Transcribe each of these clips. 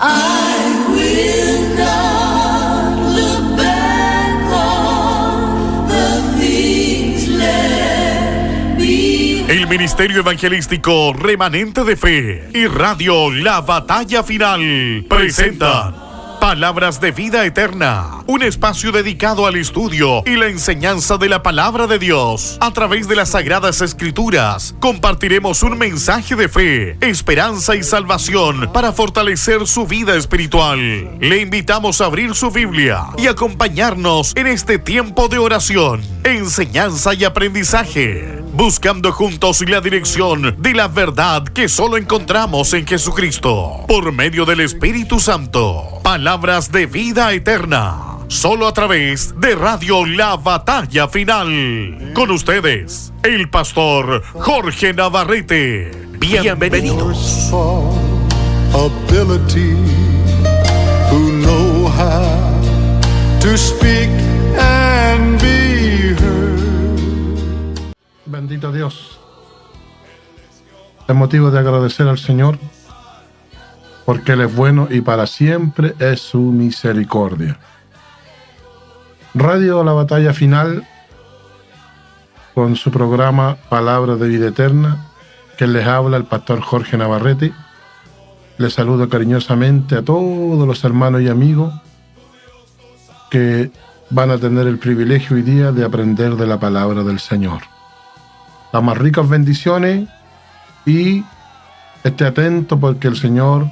I will not look back on the things left behind. El Ministerio Evangelístico Remanente de Fe y Radio La Batalla Final presentan Palabras de Vida Eterna, un espacio dedicado al estudio y la enseñanza de la Palabra de Dios. A través de las Sagradas Escrituras, compartiremos un mensaje de fe, esperanza y salvación para fortalecer su vida espiritual. Le invitamos a abrir su Biblia y acompañarnos en este tiempo de oración, enseñanza y aprendizaje, buscando juntos la dirección de la verdad que solo encontramos en Jesucristo, por medio del Espíritu Santo. Palabras de Vida Eterna, solo a través de Radio La Batalla Final. Con ustedes, el pastor Jorge Navarrete. Bienvenidos. Ability, who know how to speak and be heard. Bendito Dios. Es motivo de agradecer al Señor, porque Él es bueno y para siempre es su misericordia. Radio La Batalla Final, con su programa Palabras de Vida Eterna, que les habla el pastor Jorge Navarrete. Les saludo cariñosamente a todos los hermanos y amigos que van a tener el privilegio hoy día de aprender de la palabra del Señor. Las más ricas bendiciones, y esté atento porque el Señor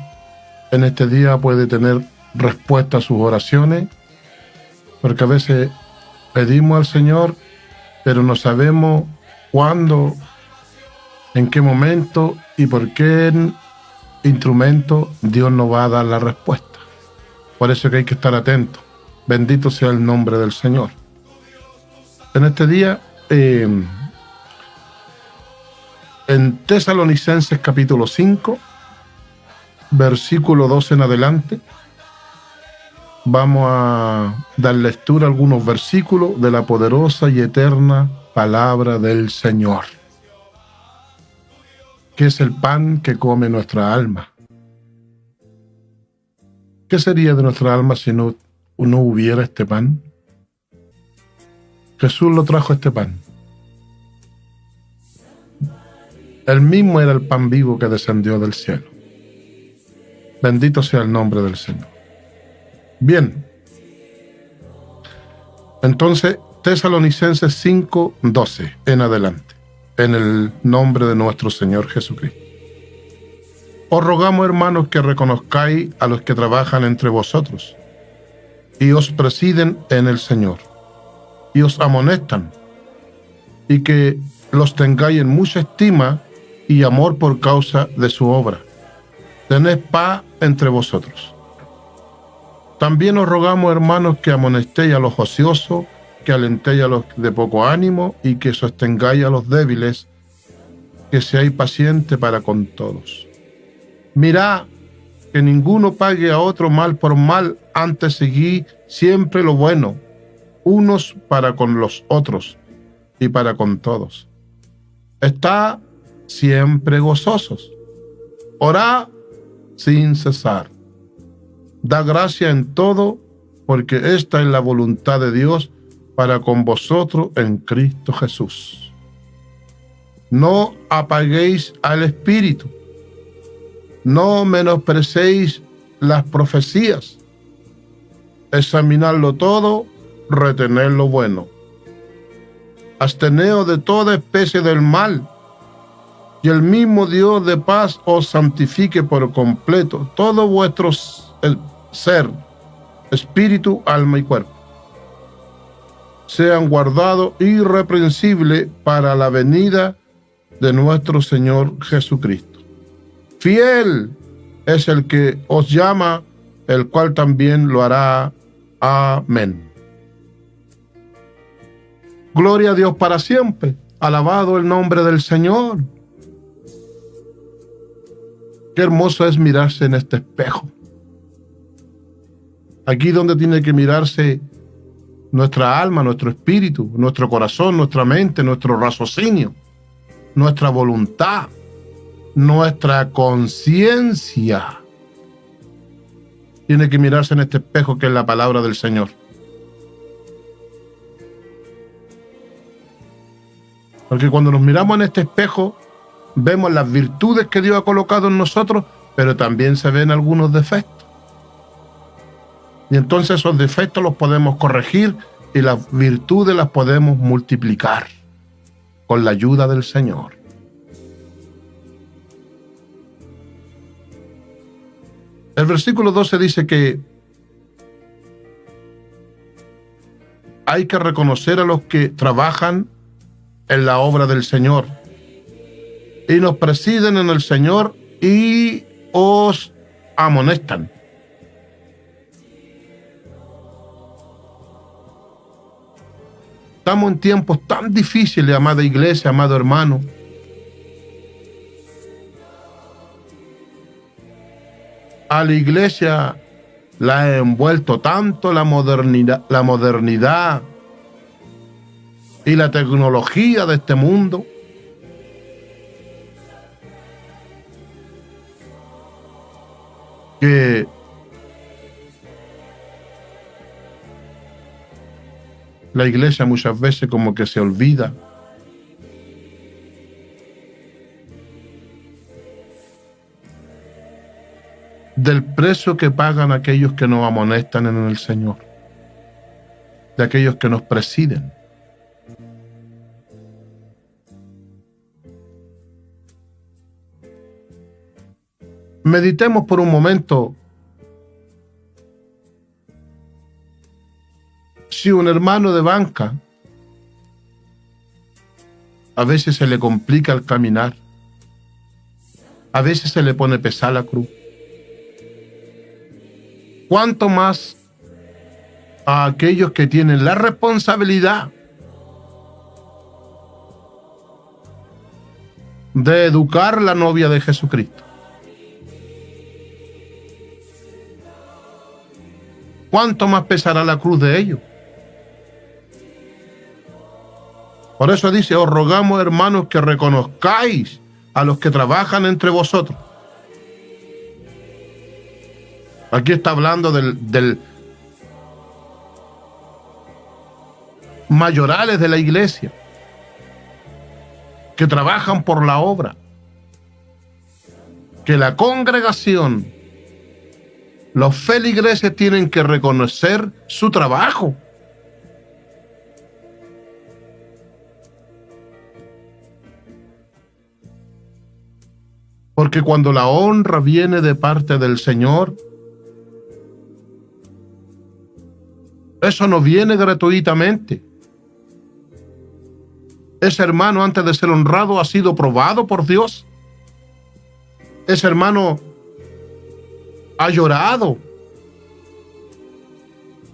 en este día puede tener respuesta a sus oraciones, porque a veces pedimos al Señor, pero no sabemos cuándo, en qué momento y por qué instrumento Dios nos va a dar la respuesta. Por eso que hay que estar atento. Bendito sea el nombre del Señor. En este día, en Tesalonicenses capítulo 5, versículo 12 en adelante, vamos a dar lectura a algunos versículos de la poderosa y eterna palabra del Señor, que es el pan que come nuestra alma. ¿Qué sería de nuestra alma si no hubiera este pan? Jesús lo trajo, este pan. Él mismo era el pan vivo que descendió del cielo. Bendito sea el nombre del Señor. Bien. Entonces, Tesalonicenses 5:12 en adelante, en el nombre de nuestro Señor Jesucristo. Os rogamos, hermanos, que reconozcáis a los que trabajan entre vosotros y os presiden en el Señor y os amonestan, y que los tengáis en mucha estima y amor por causa de su obra. Tened paz entre vosotros. También os rogamos, hermanos, que amonestéis a los ociosos, que alentéis a los de poco ánimo y que sostengáis a los débiles, que seáis pacientes para con todos. Mirad que ninguno pague a otro mal por mal, antes seguid siempre lo bueno, unos para con los otros y para con todos. Estad siempre gozosos. Orad sin cesar. Da gracia en todo, porque esta es la voluntad de Dios para con vosotros en Cristo Jesús. No apaguéis al Espíritu. No menosprecéis las profecías. Examinadlo todo, retened lo bueno. Absteneos de toda especie del mal, y el mismo Dios de paz os santifique por completo todo vuestro ser, espíritu, alma y cuerpo. Sean guardados irreprensibles para la venida de nuestro Señor Jesucristo. Fiel es el que os llama, el cual también lo hará. Amén. Gloria a Dios para siempre. Alabado el nombre del Señor. Qué hermoso es mirarse en este espejo. Aquí donde tiene que mirarse nuestra alma, nuestro espíritu, nuestro corazón, nuestra mente, nuestro raciocinio, nuestra voluntad, nuestra conciencia. tiene que mirarse en este espejo que es la palabra del Señor. Porque cuando nos miramos en este espejo, vemos las virtudes que Dios ha colocado en nosotros, pero también se ven algunos defectos. Y entonces esos defectos los podemos corregir y las virtudes las podemos multiplicar con la ayuda del Señor. El versículo 12 dice que hay que reconocer a los que trabajan en la obra del Señor y nos presiden en el Señor y os amonestan. Estamos en tiempos tan difíciles, amada iglesia, amado hermano. A la iglesia la ha envuelto tanto la modernidad y la tecnología de este mundo, que la iglesia muchas veces como que se olvida del precio que pagan aquellos que nos amonestan en el Señor, de aquellos que nos presiden. Meditemos por un momento si un hermano de banca a veces se le complica el caminar, a veces se le pone pesada la cruz. ¿Cuánto más a aquellos que tienen la responsabilidad de educar la novia de Jesucristo? ¿Cuánto más pesará la cruz de ellos? Por eso dice, os rogamos, hermanos, que reconozcáis a los que trabajan entre vosotros. Aquí está hablando del mayorales de la iglesia, que trabajan por la obra, que la congregación, los feligreses tienen que reconocer su trabajo. Porque cuando la honra viene de parte del Señor, eso no viene gratuitamente. Ese hermano, antes de ser honrado, ha sido probado por Dios. Ese hermano ha llorado,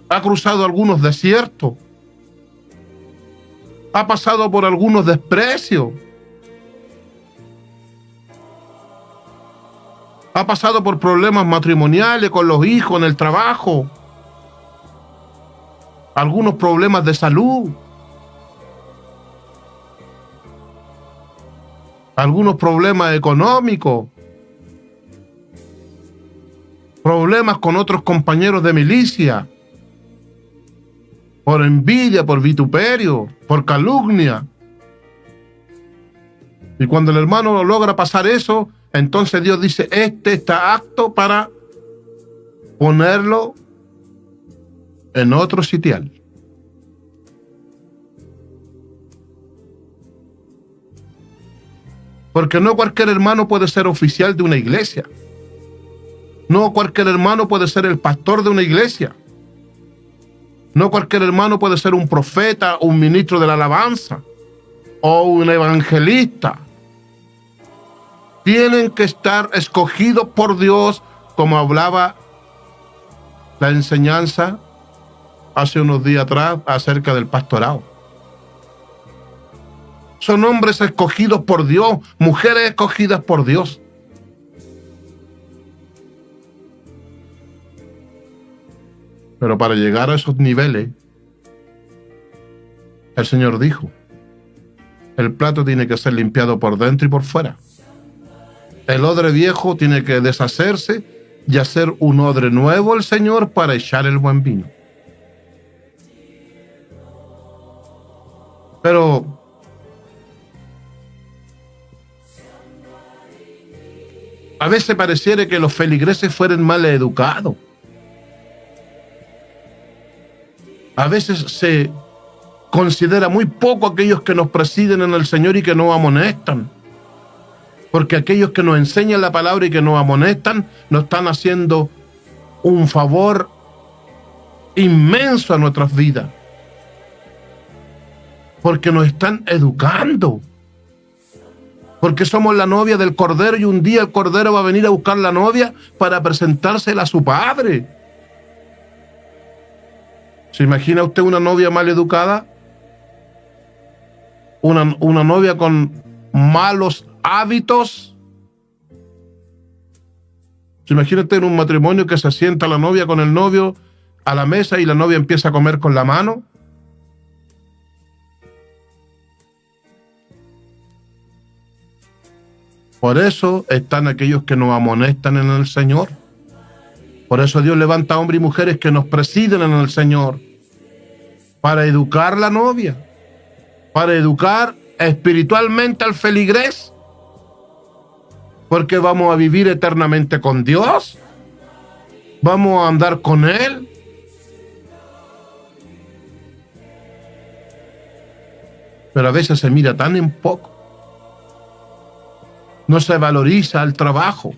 ha cruzado algunos desiertos, ha pasado por algunos desprecios, ha pasado por problemas matrimoniales con los hijos, en el trabajo, algunos problemas de salud, algunos problemas económicos, problemas con otros compañeros de milicia, por envidia, por vituperio, por calumnia. Y cuando el hermano logra pasar eso, entonces Dios dice, este está apto para ponerlo en otro sitial. Porque no cualquier hermano puede ser oficial de una iglesia. No cualquier hermano puede ser el pastor de una iglesia. No cualquier hermano puede ser un profeta, un ministro de la alabanza o un evangelista. Tienen que estar escogidos por Dios, como hablaba la enseñanza hace unos días atrás acerca del pastorado. Son hombres escogidos por Dios, mujeres escogidas por Dios. Pero para llegar a esos niveles, el Señor dijo, el plato tiene que ser limpiado por dentro y por fuera. El odre viejo tiene que deshacerse y hacer un odre nuevo al Señor para echar el buen vino. Pero a veces pareciera que los feligreses fueran mal educados. A veces se considera muy poco aquellos que nos presiden en el Señor y que nos amonestan. Porque aquellos que nos enseñan la palabra y que nos amonestan, nos están haciendo un favor inmenso a nuestras vidas. Porque nos están educando. Porque somos la novia del Cordero y un día el Cordero va a venir a buscar la novia para presentársela a su padre. ¿Se imagina usted una novia mal educada? Una novia con malos hábitos. ¿Se imagina usted en un matrimonio que se sienta la novia con el novio a la mesa y la novia empieza a comer con la mano? Por eso están aquellos que nos amonestan en el Señor. Por eso Dios levanta hombres y mujeres que nos presiden en el Señor, para educar la novia, para educar espiritualmente al feligrés, porque vamos a vivir eternamente con Dios, vamos a andar con Él. Pero a veces se mira tan en poco, no se valoriza el trabajo.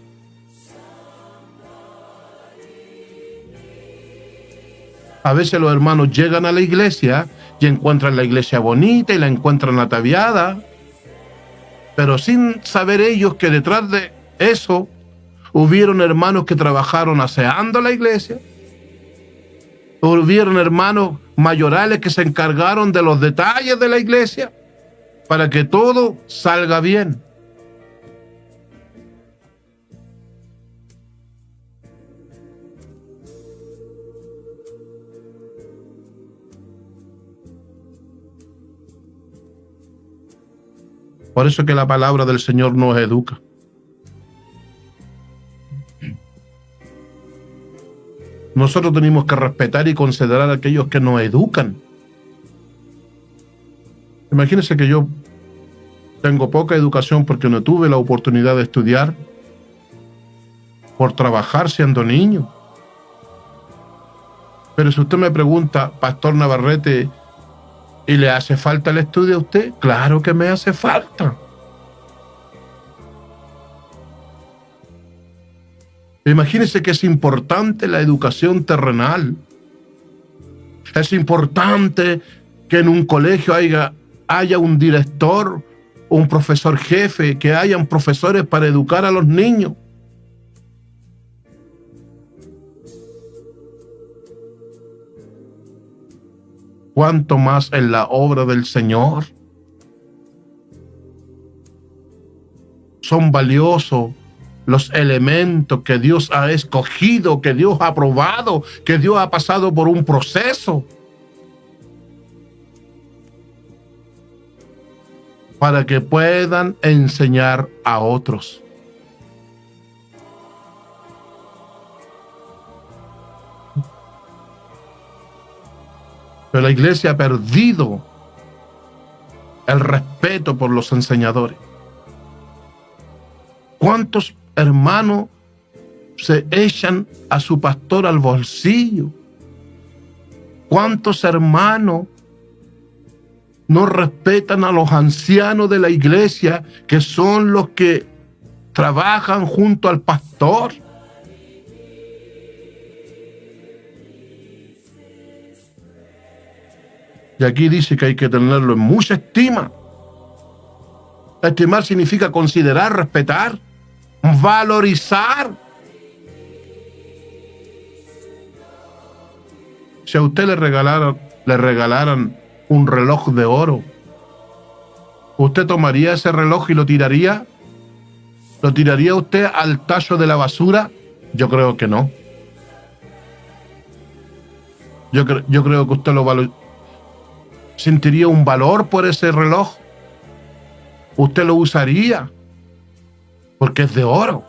A veces los hermanos llegan a la iglesia y encuentran la iglesia bonita y la encuentran ataviada, pero sin saber ellos que detrás de eso hubieron hermanos que trabajaron aseando la iglesia, hubieron hermanos mayorales que se encargaron de los detalles de la iglesia para que todo salga bien. Por eso que la palabra del Señor nos educa. Nosotros tenemos que respetar y considerar a aquellos que nos educan. Imagínense que yo tengo poca educación porque no tuve la oportunidad de estudiar, por trabajar siendo niño. Pero si usted me pregunta, Pastor Navarrete, ¿y le hace falta el estudio a usted? Claro que me hace falta. Imagínense que es importante la educación terrenal. Es importante que en un colegio haya un director, un profesor jefe, que hayan profesores para educar a los niños. Cuánto más en la obra del Señor. Son valiosos los elementos que Dios ha escogido, que Dios ha aprobado, que Dios ha pasado por un proceso para que puedan enseñar a otros. Pero la iglesia ha perdido el respeto por los enseñadores. ¿Cuántos hermanos se echan a su pastor al bolsillo? ¿Cuántos hermanos no respetan a los ancianos de la iglesia, que son los que trabajan junto al pastor? Y aquí dice que hay que tenerlo en mucha estima. Estimar significa considerar, respetar, valorizar. Si a usted le regalaran un reloj de oro, ¿usted tomaría ese reloj y lo tiraría? ¿Lo tiraría usted al tacho de la basura? Yo creo que no. Yo creo que usted sentiría un valor por ese reloj. Usted lo usaría porque es de oro.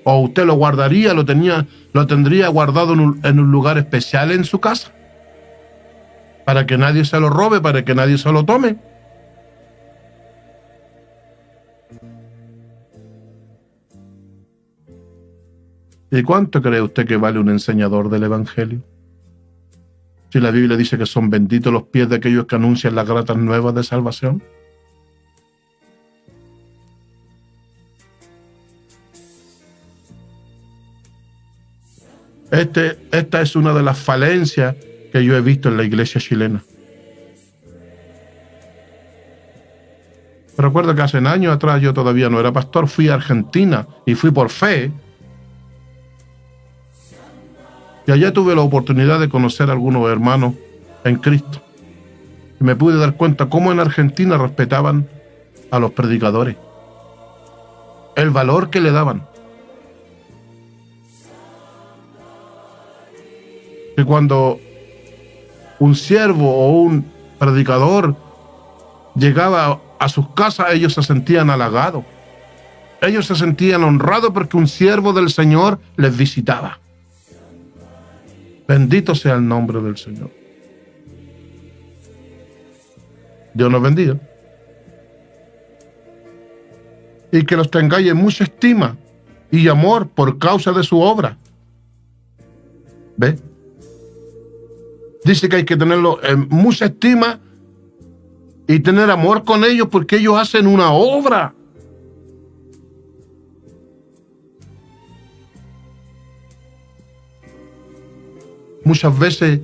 ¿O usted lo guardaría, lo tendría guardado en un lugar especial en su casa? Para que nadie se lo robe, para que nadie se lo tome. ¿Y cuánto cree usted que vale un enseñador del Evangelio? Si la Biblia dice que son benditos los pies de aquellos que anuncian las gratas nuevas de salvación. Esta es una de las falencias que yo he visto en la iglesia chilena. Recuerdo que hace años atrás yo todavía no era pastor, fui a Argentina y fui por fe. Y allá tuve la oportunidad de conocer a algunos hermanos en Cristo. Y me pude dar cuenta cómo en Argentina respetaban a los predicadores. El valor que le daban. Que cuando un siervo o un predicador llegaba a sus casas, ellos se sentían halagados. Ellos se sentían honrados porque un siervo del Señor les visitaba. Bendito sea el nombre del Señor. Dios nos bendiga. Y que los tengáis en mucha estima y amor por causa de su obra. ¿Ve? Dice que hay que tenerlo en mucha estima y tener amor con ellos porque ellos hacen una obra. Muchas veces,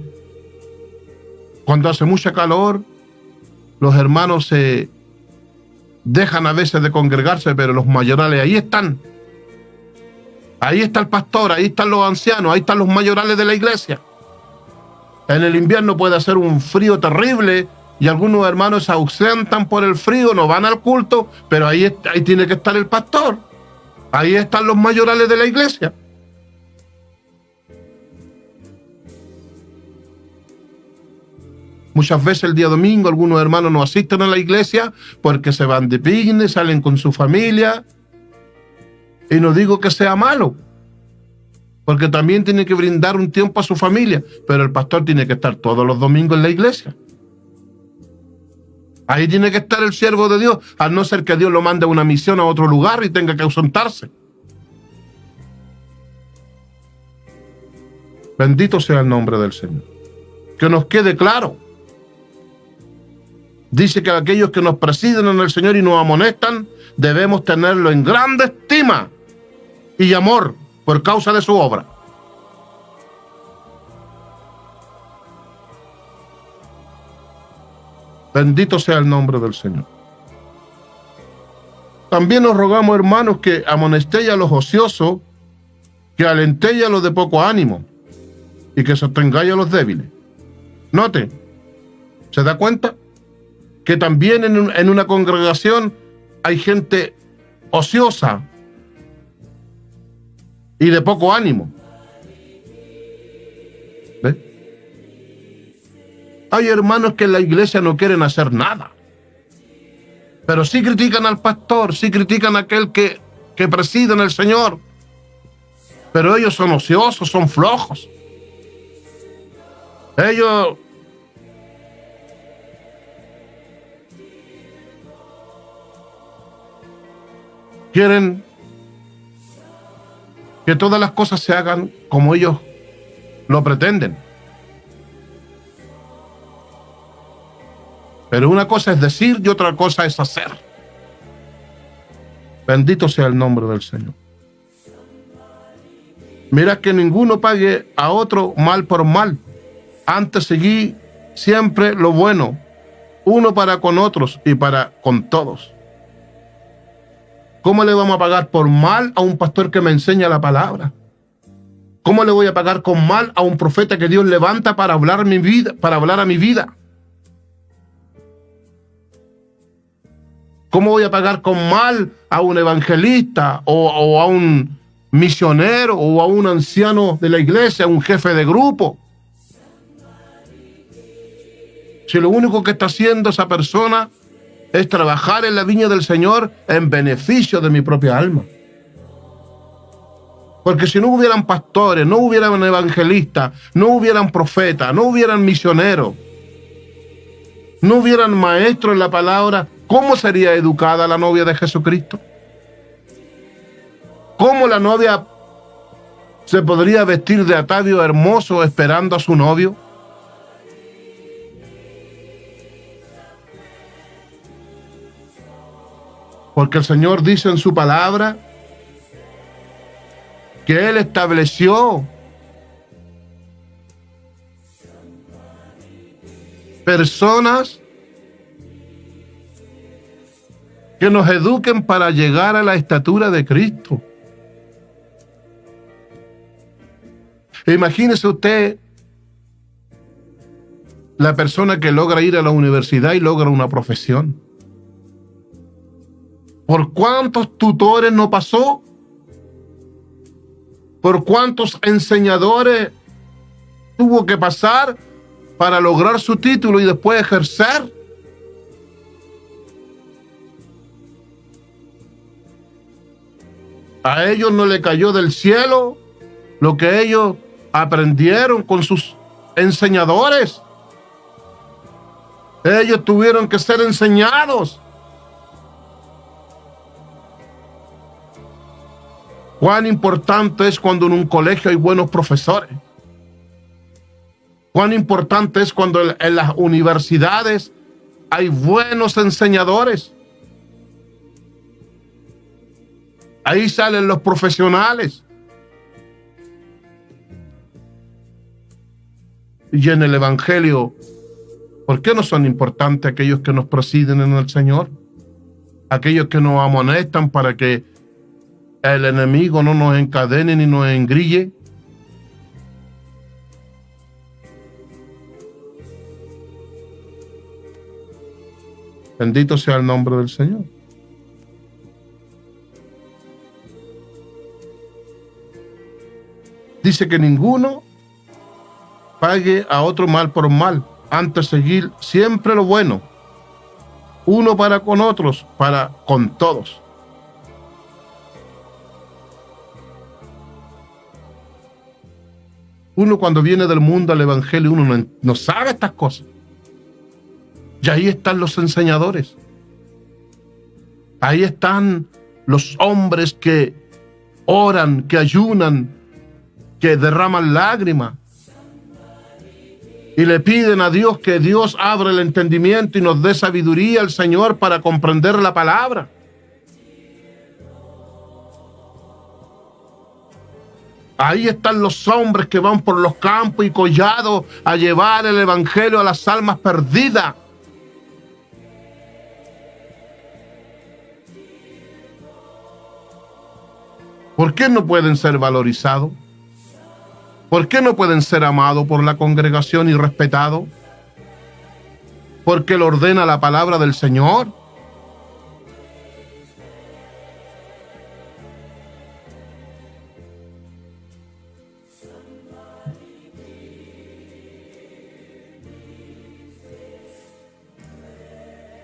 cuando hace mucha calor, los hermanos se dejan a veces de congregarse, pero los mayorales ahí están. Ahí está el pastor, ahí están los ancianos, ahí están los mayorales de la iglesia. En el invierno puede hacer un frío terrible y algunos hermanos se ausentan por el frío, no van al culto, pero ahí tiene que estar el pastor. Ahí están los mayorales de la iglesia. Muchas veces el día domingo algunos hermanos no asisten a la iglesia porque se van de picnic, salen con su familia. Y no digo que sea malo, porque también tiene que brindar un tiempo a su familia, pero el pastor tiene que estar todos los domingos en la iglesia. Ahí tiene que estar el siervo de Dios, a no ser que Dios lo mande a una misión a otro lugar y tenga que ausentarse. Bendito sea el nombre del Señor. Que nos quede claro. Dice que aquellos que nos presiden en el Señor y nos amonestan, debemos tenerlo en grande estima y amor por causa de su obra. Bendito sea el nombre del Señor. También os rogamos, hermanos, que amonestéis a los ociosos, que alentéis a los de poco ánimo y que sostengáis a los débiles. Note, ¿se da cuenta? Que también en una congregación hay gente ociosa y de poco ánimo. ¿Ve? Hay hermanos que en la iglesia no quieren hacer nada, pero sí critican al pastor, sí critican a aquel que preside en el Señor, pero ellos son ociosos, son flojos. Ellos quieren que todas las cosas se hagan como ellos lo pretenden. Pero una cosa es decir y otra cosa es hacer. Bendito sea el nombre del Señor. Mira que ninguno pague a otro mal por mal. Antes seguí siempre lo bueno, uno para con otros y para con todos. ¿Cómo le vamos a pagar por mal a un pastor que me enseña la palabra? ¿Cómo le voy a pagar con mal a un profeta que Dios levanta para hablar a mi vida? ¿Cómo voy a pagar con mal a un evangelista o a un misionero o a un anciano de la iglesia, a un jefe de grupo? Si lo único que está haciendo esa persona es trabajar en la viña del Señor en beneficio de mi propia alma. Porque si no hubieran pastores, no hubieran evangelistas, no hubieran profetas, no hubieran misioneros, no hubieran maestros en la palabra, ¿cómo sería educada la novia de Jesucristo? ¿Cómo la novia se podría vestir de atavío hermoso esperando a su novio? Porque el Señor dice en su palabra que Él estableció personas que nos eduquen para llegar a la estatura de Cristo. Imagínese usted la persona que logra ir a la universidad y logra una profesión. ¿Por cuántos tutores no pasó? ¿Por cuántos enseñadores tuvo que pasar para lograr su título y después ejercer? A ellos no le cayó del cielo lo que ellos aprendieron con sus enseñadores. Ellos tuvieron que ser enseñados. Cuán importante es cuando en un colegio hay buenos profesores. Cuán importante es cuando en las universidades hay buenos enseñadores. Ahí salen los profesionales. Y en el Evangelio, ¿por qué no son importantes aquellos que nos presiden en el Señor? Aquellos que nos amonestan para que el enemigo no nos encadene ni nos engrille. Bendito sea el nombre del Señor. Dice que ninguno pague a otro mal por mal, antes seguir siempre lo bueno, uno para con otros, para con todos. Uno cuando viene del mundo al Evangelio, uno no sabe estas cosas. Y ahí están los enseñadores. Ahí están los hombres que oran, que ayunan, que derraman lágrimas. Y le piden a Dios que Dios abra el entendimiento y nos dé sabiduría al Señor para comprender la palabra. Ahí están los hombres que van por los campos y collados a llevar el evangelio a las almas perdidas. ¿Por qué no pueden ser valorizados? ¿Por qué no pueden ser amados por la congregación y respetados? Porque lo ordena la palabra del Señor.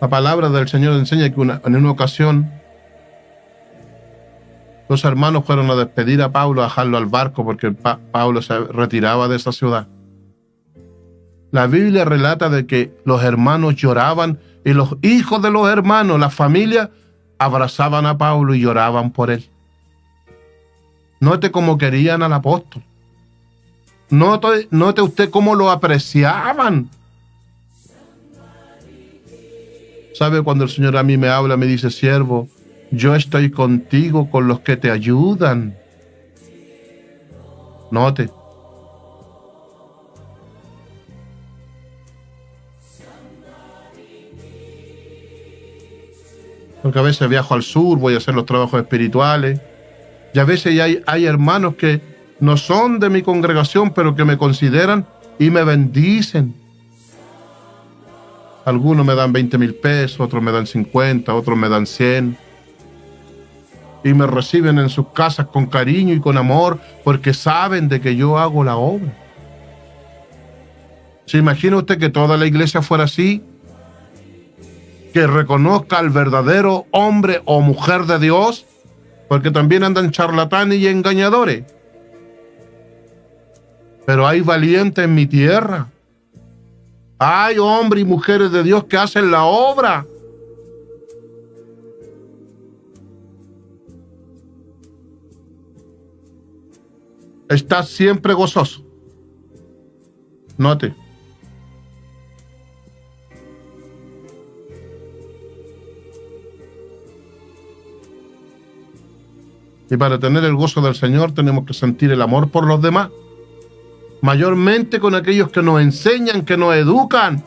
La palabra del Señor enseña que en una ocasión los hermanos fueron a despedir a Pablo, a dejarlo al barco, porque Pablo se retiraba de esa ciudad. La Biblia relata de que los hermanos lloraban y los hijos de los hermanos, la familia, abrazaban a Pablo y lloraban por él. Note cómo querían al apóstol. Note usted cómo lo apreciaban. ¿Sabe? Cuando el Señor a mí me habla, me dice: siervo, yo estoy contigo con los que te ayudan. Note. Porque a veces viajo al sur, voy a hacer los trabajos espirituales. Y a veces hay hermanos que no son de mi congregación, pero que me consideran y me bendicen. Algunos me dan 20,000 pesos, otros me dan 50, otros me dan 100. Y me reciben en sus casas con cariño y con amor, porque saben de que yo hago la obra. ¿Se imagina usted que toda la iglesia fuera así? Que reconozca al verdadero hombre o mujer de Dios porque también andan charlatanes y engañadores. Pero hay valientes en mi tierra. Hay hombres y mujeres de Dios que hacen la obra. Está siempre gozoso. Note. Y para tener el gozo del Señor tenemos que sentir el amor por los demás. Mayormente con aquellos que nos enseñan, que nos educan.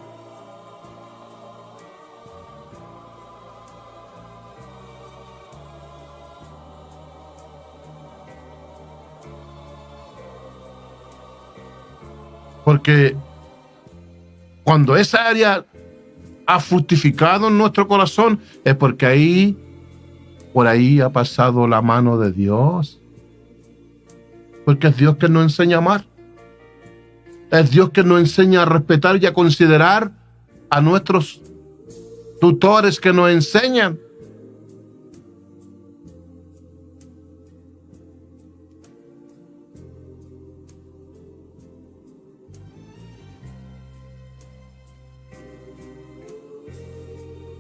Porque cuando esa área ha fructificado en nuestro corazón, es porque por ahí ha pasado la mano de Dios. Porque es Dios que nos enseña a amar. Es Dios que nos enseña a respetar y a considerar a nuestros tutores que nos enseñan.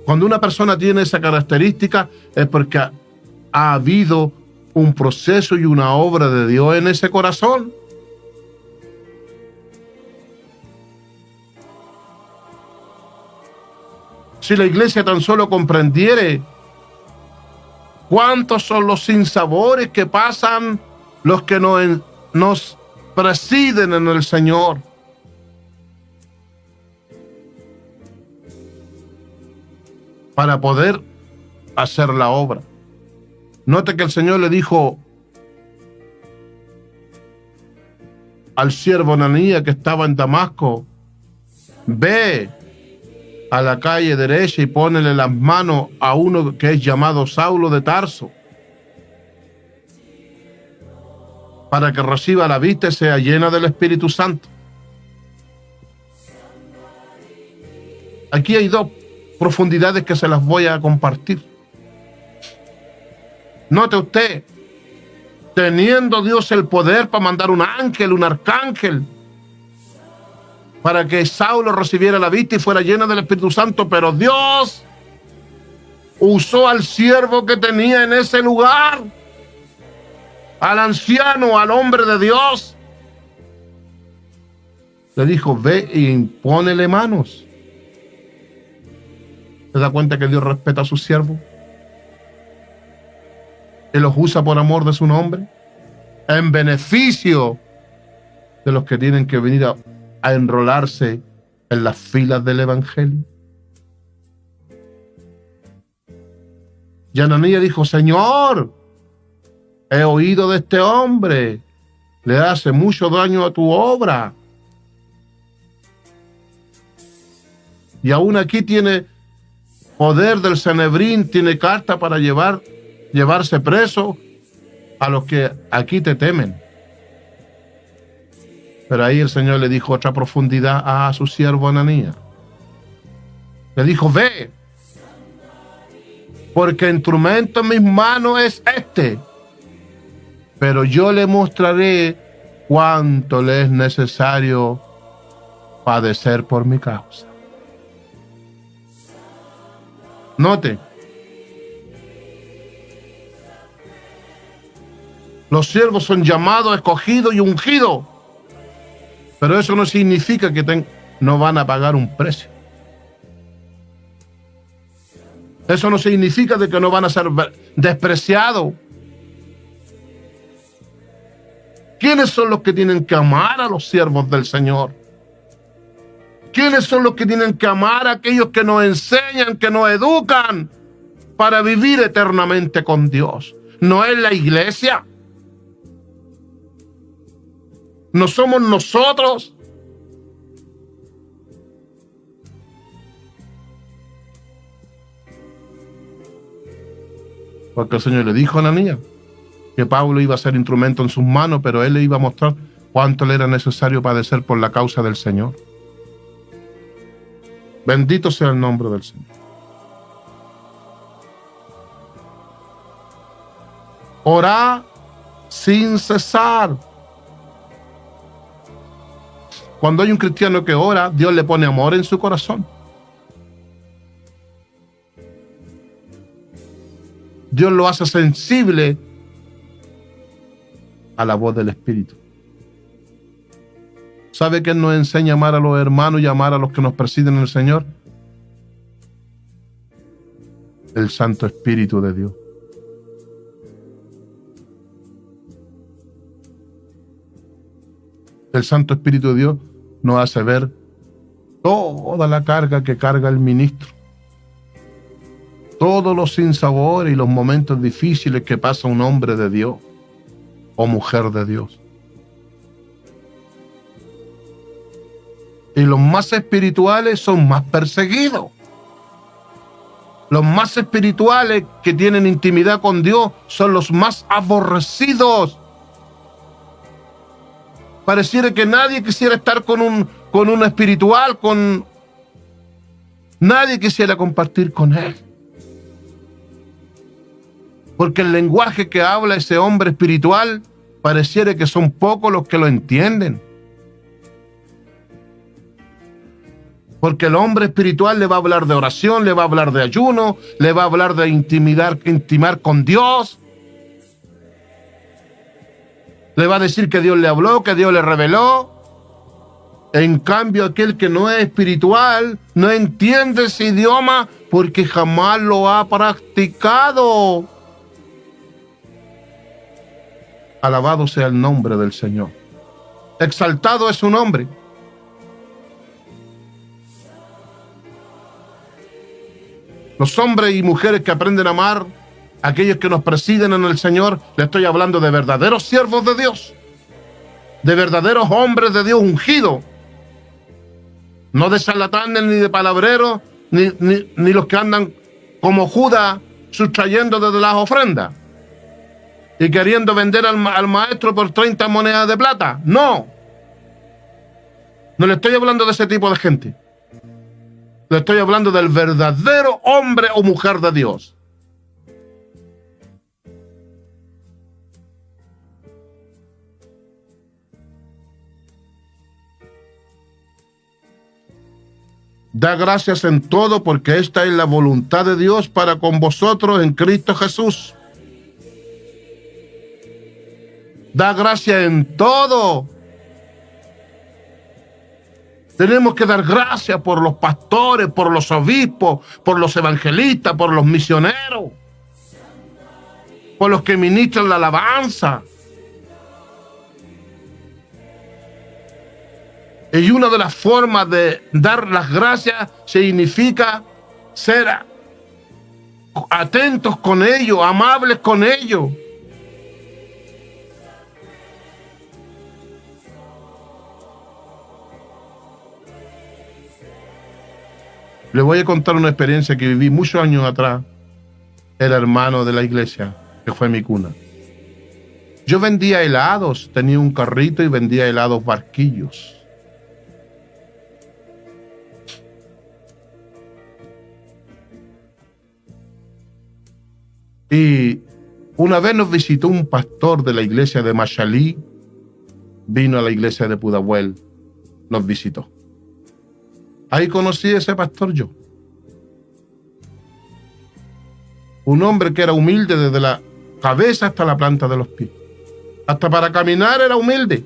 Cuando una persona tiene esa característica es porque ha habido un proceso y una obra de Dios en ese corazón. Si la iglesia tan solo comprendiere cuántos son los sinsabores que pasan los que nos presiden en el Señor. Para poder hacer la obra. Note que el Señor le dijo al siervo Ananías que estaba en Damasco: ve a la calle derecha y pónele las manos a uno que es llamado Saulo de Tarso, para que reciba la vista y sea llena del Espíritu Santo. Aquí hay dos profundidades que se las voy a compartir. Note usted, teniendo Dios el poder para mandar un ángel, un arcángel, para que Saulo recibiera la vista y fuera llena del Espíritu Santo, pero Dios usó al siervo que tenía en ese lugar, al anciano, al hombre de Dios. Le dijo: ve y impónele manos. ¿Se da cuenta que Dios respeta a sus siervos? Él los usa por amor de su nombre, en beneficio de los que tienen que venir a enrolarse en las filas del Evangelio. Y Ananías dijo: Señor, he oído de este hombre, le hace mucho daño a tu obra. Y aún aquí tiene poder del Sanedrín, tiene carta para llevarse preso a los que aquí te temen. Pero ahí el Señor le dijo otra profundidad a su siervo Ananías. Le dijo: ve, porque el instrumento en mis manos es este, pero yo le mostraré cuánto le es necesario padecer por mi causa. Note, los siervos son llamados, escogidos y ungidos, pero eso no significa que no van a pagar un precio. Eso no significa de que no van a ser despreciados. ¿Quiénes son los que tienen que amar a los siervos del Señor? ¿Quiénes son los que tienen que amar a aquellos que nos enseñan, que nos educan para vivir eternamente con Dios? ¿No es la iglesia? ¿No somos nosotros? Porque el Señor le dijo a Ananías que Pablo iba a ser instrumento en sus manos, pero él le iba a mostrar cuánto le era necesario padecer por la causa del Señor. Bendito sea el nombre del Señor. Orá sin cesar. Cuando hay un cristiano que ora, Dios le pone amor en su corazón. Dios lo hace sensible a la voz del Espíritu. ¿Sabe quién nos enseña a amar a los hermanos y amar a los que nos presiden en el Señor? El Santo Espíritu de Dios. El Santo Espíritu de Dios nos hace ver toda la carga que carga el ministro, todos los sinsabores y los momentos difíciles que pasa un hombre de Dios o mujer de Dios. Y los más espirituales son más perseguidos. Los más espirituales que tienen intimidad con Dios son los más aborrecidos. Pareciera que nadie quisiera estar con un espiritual, nadie quisiera compartir con él. Porque el lenguaje que habla ese hombre espiritual pareciera que son pocos los que lo entienden. Porque el hombre espiritual le va a hablar de oración, le va a hablar de ayuno, le va a hablar de intimar con Dios. Le va a decir que Dios le habló, que Dios le reveló. En cambio, aquel que no es espiritual no entiende ese idioma porque jamás lo ha practicado. Alabado sea el nombre del Señor. Exaltado es su nombre. Los hombres y mujeres que aprenden a amar, aquellos que nos presiden en el Señor, le estoy hablando de verdaderos siervos de Dios, de verdaderos hombres de Dios ungidos, no de charlatanes ni de palabreros, ni los que andan como Judas sustrayendo desde las ofrendas y queriendo vender al maestro por 30 monedas de plata. No le estoy hablando de ese tipo de gente. Le estoy hablando del verdadero hombre o mujer de Dios. Da gracias en todo, porque esta es la voluntad de Dios para con vosotros en Cristo Jesús. Da gracias en todo. Tenemos que dar gracias por los pastores, por los obispos, por los evangelistas, por los misioneros, por los que ministran la alabanza. Y una de las formas de dar las gracias significa ser atentos con ellos, amables con ellos. Les voy a contar una experiencia que viví muchos años atrás. El hermano de la iglesia, que fue mi cuna. Yo vendía helados, tenía un carrito y vendía helados barquillos. Y una vez nos visitó un pastor de la iglesia de Machalí, vino a la iglesia de Pudahuel, nos visitó. Ahí conocí a ese pastor yo. Un hombre que era humilde desde la cabeza hasta la planta de los pies. Hasta para caminar era humilde.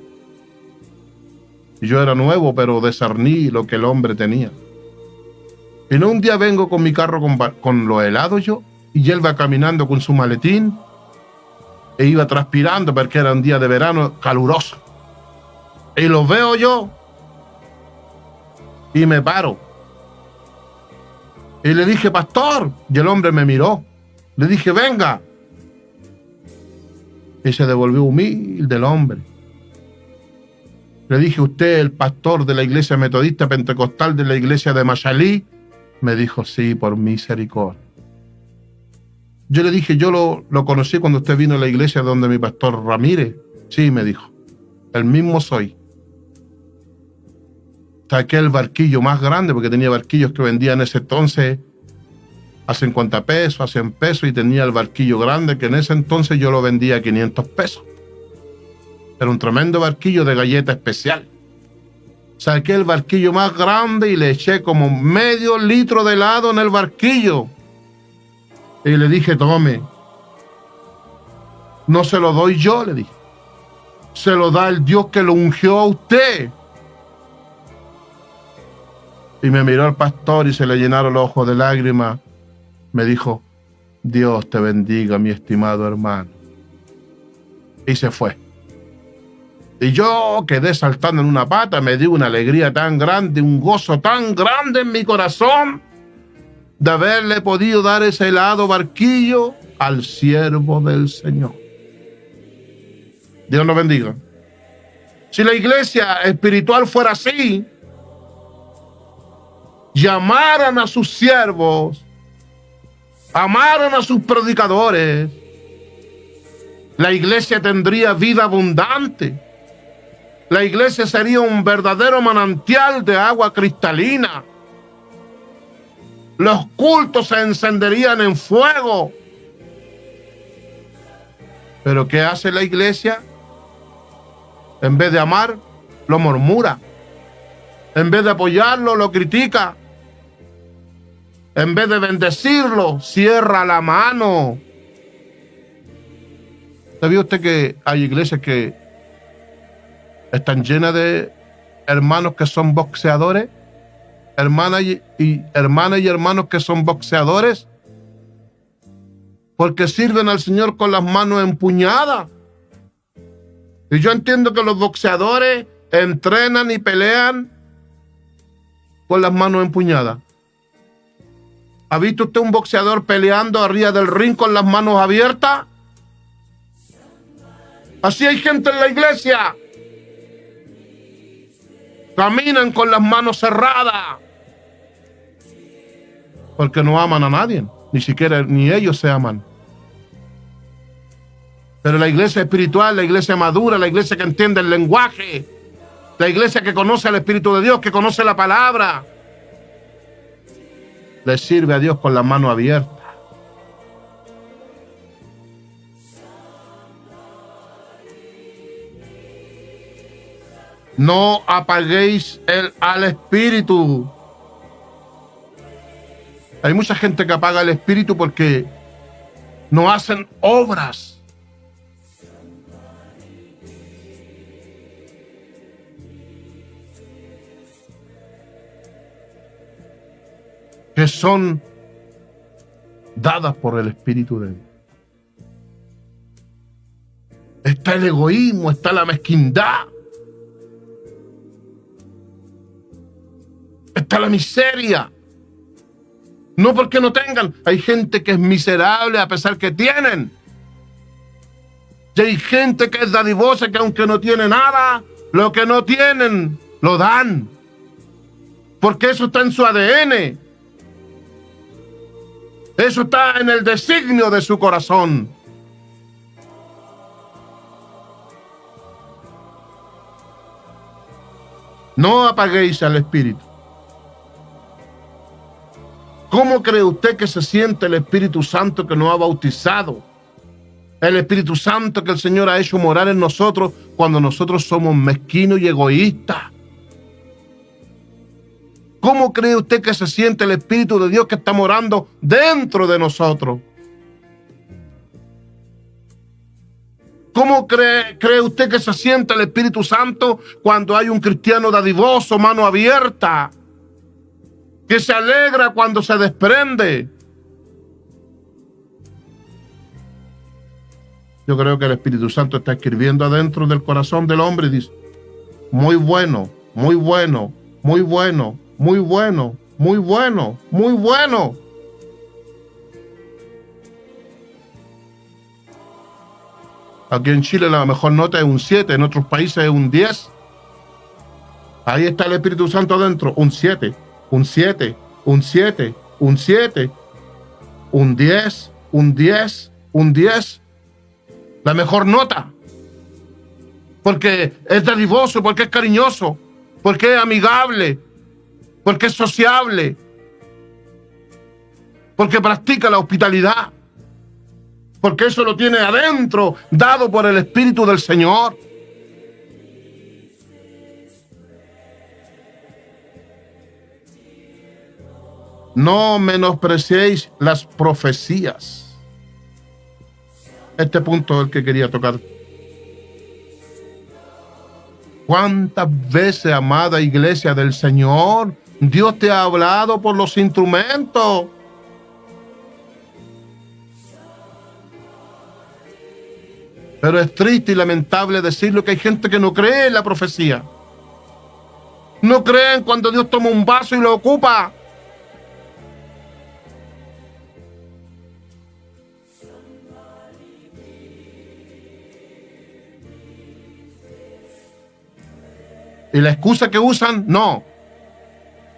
Y yo era nuevo, pero discerní lo que el hombre tenía. Y no un día vengo con mi carro con los helados yo, y él va caminando con su maletín, e iba transpirando porque era un día de verano caluroso. Y lo veo yo, y me paro. Y le dije, pastor, y el hombre me miró. Le dije, venga. Y se devolvió humilde el hombre. Le dije, ¿usted es el pastor de la iglesia metodista pentecostal de la iglesia de Machalí? Me dijo, sí, por misericordia. Yo le dije, yo lo conocí cuando usted vino a la iglesia donde mi pastor Ramírez. Sí, me dijo, el mismo soy. Saqué el barquillo más grande, porque tenía barquillos que vendía en ese entonces a 50 pesos, a 100 pesos, y tenía el barquillo grande, que en ese entonces yo lo vendía a 500 pesos. Era un tremendo barquillo de galleta especial. Saqué el barquillo más grande y le eché como medio litro de helado en el barquillo. Y le dije, tome. No se lo doy yo, le dije. Se lo da el Dios que lo ungió a usted. Y me miró el pastor y se le llenaron los ojos de lágrimas. Me dijo, Dios te bendiga, mi estimado hermano. Y se fue. Y yo quedé saltando en una pata, me dio una alegría tan grande, un gozo tan grande en mi corazón de haberle podido dar ese helado barquillo al siervo del Señor. Dios nos bendiga. Si la iglesia espiritual fuera así, llamaran a sus siervos, amaran a sus predicadores, la iglesia tendría vida abundante. La iglesia sería un verdadero manantial de agua cristalina. Los cultos se encenderían en fuego. Pero ¿qué hace la iglesia? En vez de amar, lo murmura. En vez de apoyarlo, lo critica. En vez de bendecirlo, cierra la mano. ¿Sabía usted que hay iglesias que están llenas de hermanos que son boxeadores? Hermanas y hermanos que son boxeadores, porque sirven al Señor con las manos empuñadas. Y yo entiendo que los boxeadores entrenan y pelean con las manos empuñadas. ¿Ha visto usted un boxeador peleando arriba del ring con las manos abiertas? Así hay gente en la iglesia. Caminan con las manos cerradas. Porque no aman a nadie. Ni siquiera ni ellos se aman. Pero la iglesia espiritual, la iglesia madura, la iglesia que entiende el lenguaje, la iglesia que conoce al Espíritu de Dios, que conoce la palabra, le sirve a Dios con la mano abierta. No apaguéis al Espíritu. Hay mucha gente que apaga el Espíritu porque no hacen obras. Que son dadas por el Espíritu de Dios. Está el egoísmo, está la mezquindad, está la miseria. No porque no tengan. Hay gente que es miserable a pesar que tienen. Y hay gente que es dadivosa, que aunque no tiene nada, lo que no tienen, lo dan. Porque eso está en su ADN. Eso está en el designio de su corazón. No apaguéis al Espíritu. ¿Cómo cree usted que se siente el Espíritu Santo que nos ha bautizado? El Espíritu Santo que el Señor ha hecho morar en nosotros cuando nosotros somos mezquinos y egoístas. ¿Cómo cree usted que se siente el Espíritu de Dios que está morando dentro de nosotros? ¿Cómo cree usted que se siente el Espíritu Santo cuando hay un cristiano dadivoso, mano abierta, que se alegra cuando se desprende? Yo creo que el Espíritu Santo está escribiendo adentro del corazón del hombre y dice, muy bueno, muy bueno, muy bueno, muy bueno, muy bueno, muy bueno. Aquí en Chile la mejor nota es un 7, en otros países es un 10. Ahí está el Espíritu Santo adentro, un 7, un 7, un 7, un 7, un 10, un 10, un 10. La mejor nota. Porque es dadivoso, porque es cariñoso, porque es amigable, porque es sociable. porque practica la hospitalidad, porque eso lo tiene adentro, dado por el Espíritu del Señor. No menospreciéis las profecías. Este punto es el que quería tocar. ¿Cuántas veces, amada iglesia del Señor, Dios te ha hablado por los instrumentos? Pero es triste y lamentable decirlo que hay gente que no cree en la profecía. No creen cuando Dios toma un vaso y lo ocupa. Y la excusa que usan, no.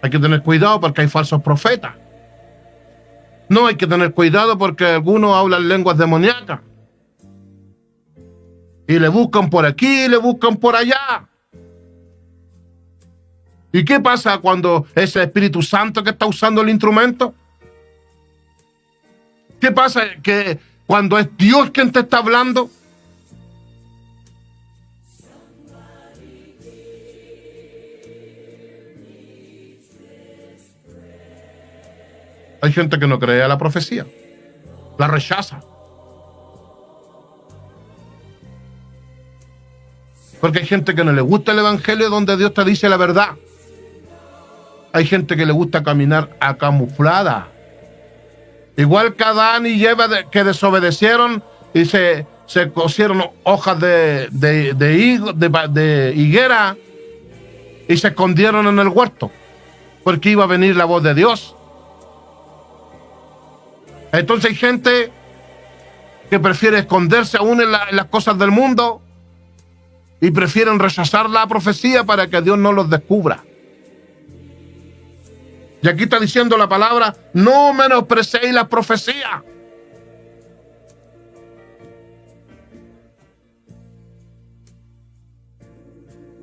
Hay que tener cuidado porque hay falsos profetas. No, hay que tener cuidado porque algunos hablan lenguas demoníacas. Y le buscan por aquí y le buscan por allá. ¿Y qué pasa cuando es el Espíritu Santo que está usando el instrumento? ¿Qué pasa que cuando es Dios quien te está hablando? Hay gente que no cree a la profecía, la rechaza. Porque hay gente que no le gusta el evangelio donde Dios te dice la verdad. Hay gente que le gusta caminar acamuflada. Igual que Adán y Eva que desobedecieron y se cosieron hojas de higuera y se escondieron en el huerto porque iba a venir la voz de Dios. Entonces hay gente que prefiere esconderse aún en las cosas del mundo y prefieren rechazar la profecía para que Dios no los descubra. Y aquí está diciendo la palabra, no menosprecéis la profecía.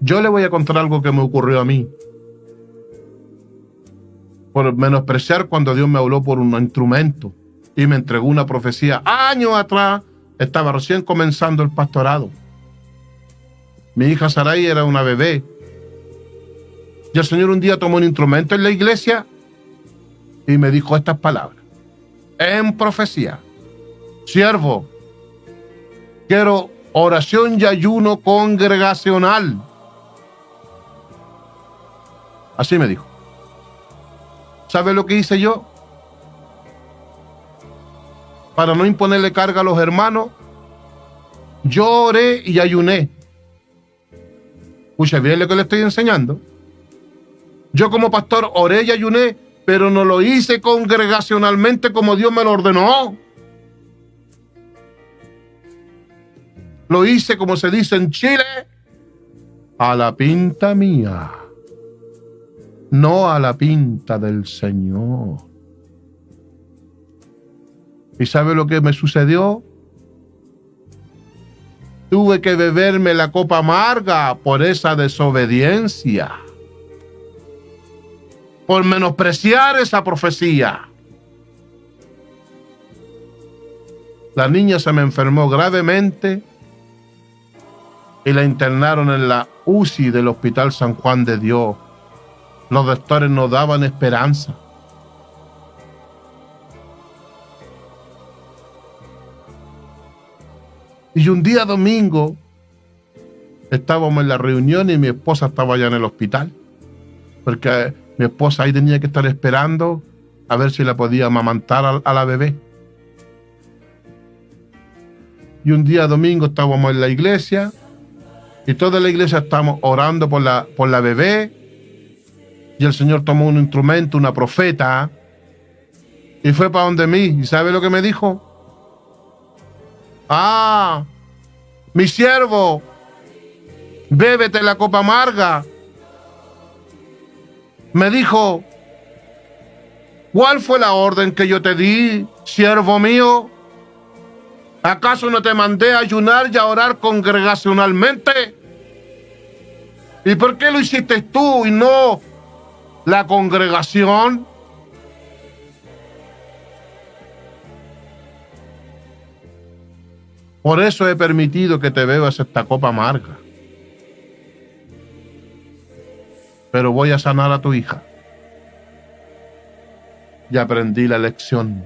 Yo le voy a contar algo que me ocurrió a mí. Por menospreciar cuando Dios me habló por un instrumento y me entregó una profecía. Años atrás estaba recién comenzando el pastorado. Mi hija Sarai era una bebé. Y el Señor un día tomó un instrumento en la iglesia y me dijo estas palabras. En profecía. Siervo, quiero oración y ayuno congregacional. Así me dijo. ¿Sabe lo que hice yo? Para no imponerle carga a los hermanos, yo oré y ayuné. Escucha bien lo que le estoy enseñando. Yo como pastor oré y ayuné, pero no lo hice congregacionalmente como Dios me lo ordenó. Lo hice, como se dice en Chile, a la pinta mía, no a la pinta del Señor. ¿Y sabe lo que me sucedió? Tuve que beberme la copa amarga por esa desobediencia, por menospreciar esa profecía. La niña se me enfermó gravemente y la internaron en la UCI del Hospital San Juan de Dios. Los doctores no daban esperanza. Y un día domingo estábamos en la reunión y mi esposa estaba allá en el hospital, porque mi esposa ahí tenía que estar esperando a ver si la podía amamantar a la bebé. Y un día domingo estábamos en la iglesia y toda la iglesia estábamos orando por la bebé, y el Señor tomó un instrumento, una profeta, y fue para donde mí. ¿Y sabe lo que me dijo? Ah, mi siervo, bébete la copa amarga. Me dijo, ¿cuál fue la orden que yo te di, siervo mío? ¿Acaso no te mandé a ayunar y a orar congregacionalmente? ¿Y por qué lo hiciste tú y no la congregación? Por eso he permitido que te bebas esta copa amarga. Pero voy a sanar a tu hija. Y aprendí la lección.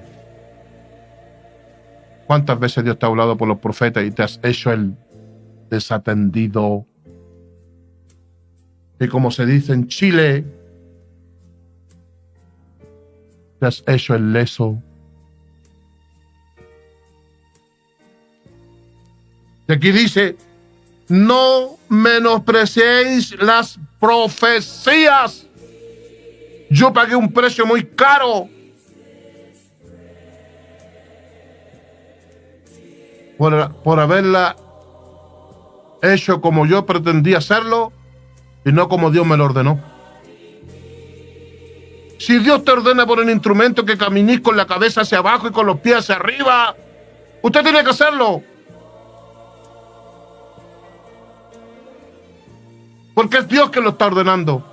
¿Cuántas veces Dios te ha hablado por los profetas y te has hecho el desatendido? Y como se dice en Chile, te has hecho el leso. Y aquí dice, no menospreciéis las profecías. Yo pagué un precio muy caro por haberla hecho como yo pretendía hacerlo y no como Dios me lo ordenó. Si Dios te ordena por un instrumento que caminís con la cabeza hacia abajo y con los pies hacia arriba, usted tiene que hacerlo. Porque es Dios que lo está ordenando.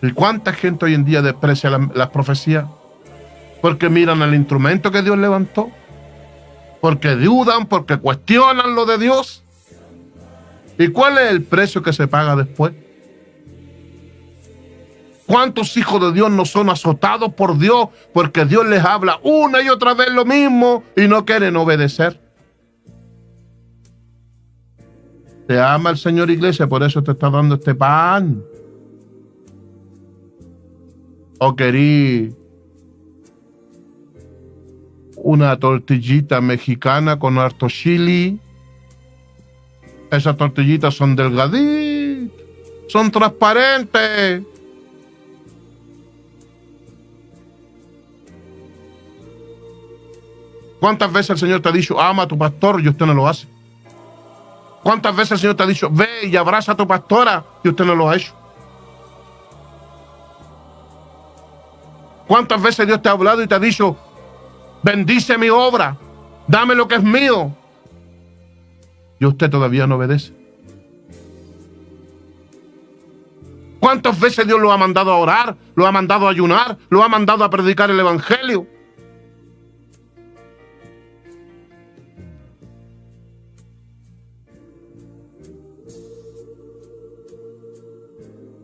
¿Y cuánta gente hoy en día desprecia las profecías? Porque miran el instrumento que Dios levantó. Porque dudan, porque cuestionan lo de Dios. ¿Y cuál es el precio que se paga después? ¿Cuántos hijos de Dios no son azotados por Dios porque Dios les habla una y otra vez lo mismo y no quieren obedecer? Te ama el Señor, iglesia, por eso te está dando este pan. ¿O querí una tortillita mexicana con harto chili? Esas tortillitas son delgaditas, son transparentes. ¿Cuántas veces el Señor te ha dicho, ama a tu pastor y usted no lo hace? ¿Cuántas veces el Señor te ha dicho, ve y abraza a tu pastora y usted no lo ha hecho? ¿Cuántas veces Dios te ha hablado y te ha dicho, bendice mi obra, dame lo que es mío? Y usted todavía no obedece. ¿Cuántas veces Dios lo ha mandado a orar, lo ha mandado a ayunar, lo ha mandado a predicar el evangelio?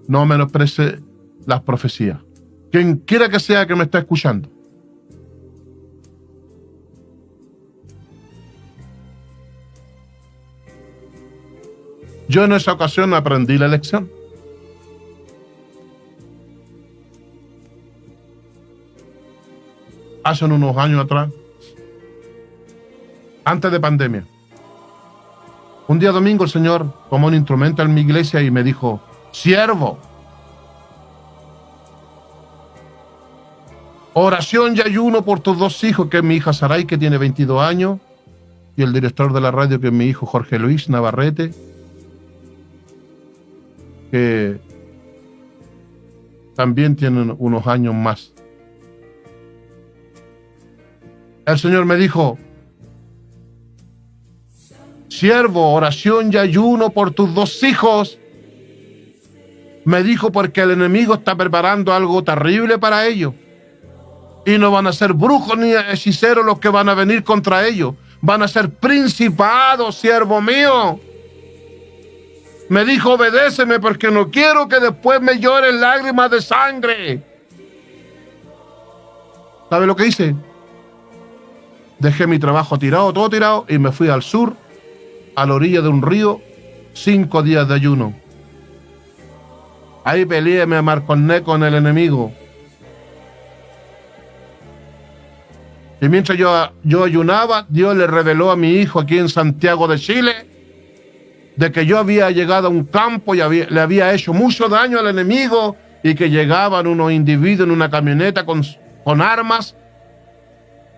No menosprecie las profecías. Quien quiera que sea que me esté escuchando. Yo en esa ocasión aprendí la lección. Hace unos años atrás, antes de pandemia, un día domingo el Señor tomó un instrumento en mi iglesia y me dijo, siervo, oración y ayuno por tus dos hijos, que es mi hija Saray, que tiene 22 años, y el director de la radio, que es mi hijo Jorge Luis Navarrete, que también tienen unos años más. El Señor me dijo, siervo, oración y ayuno por tus dos hijos. Me dijo, porque el enemigo está preparando algo terrible para ellos. Y no van a ser brujos ni hechiceros los que van a venir contra ellos. Van a ser principados, siervo mío. Me dijo, obedéceme porque no quiero que después me lloren lágrimas de sangre. ¿Sabe lo que hice? Dejé mi trabajo tirado, todo tirado, y me fui al sur, a la orilla de un río, 5 días de ayuno. Ahí peleé, me amarconé con el enemigo. Y mientras yo ayunaba, Dios le reveló a mi hijo aquí en Santiago de Chile de que yo había llegado a un campo y le había hecho mucho daño al enemigo y que llegaban unos individuos en una camioneta con armas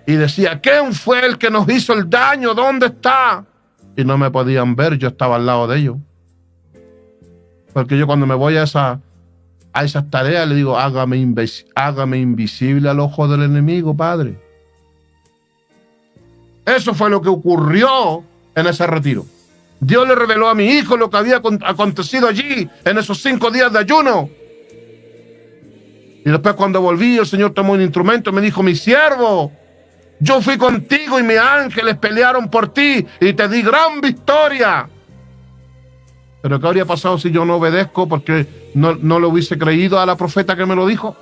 y decía, ¿quién fue el que nos hizo el daño? ¿Dónde está? Y no me podían ver, yo estaba al lado de ellos. Porque yo cuando me voy a esas tareas le digo, hágame invisible al ojo del enemigo, Padre. Eso fue lo que ocurrió en ese retiro. Dios le reveló a mi hijo lo que había acontecido allí en esos 5 días de ayuno. Y después cuando volví, el Señor tomó un instrumento y me dijo: mi siervo, yo fui contigo y mis ángeles pelearon por ti y te di gran victoria. Pero ¿qué habría pasado si yo no obedezco porque no le hubiese creído a la profeta que me lo dijo?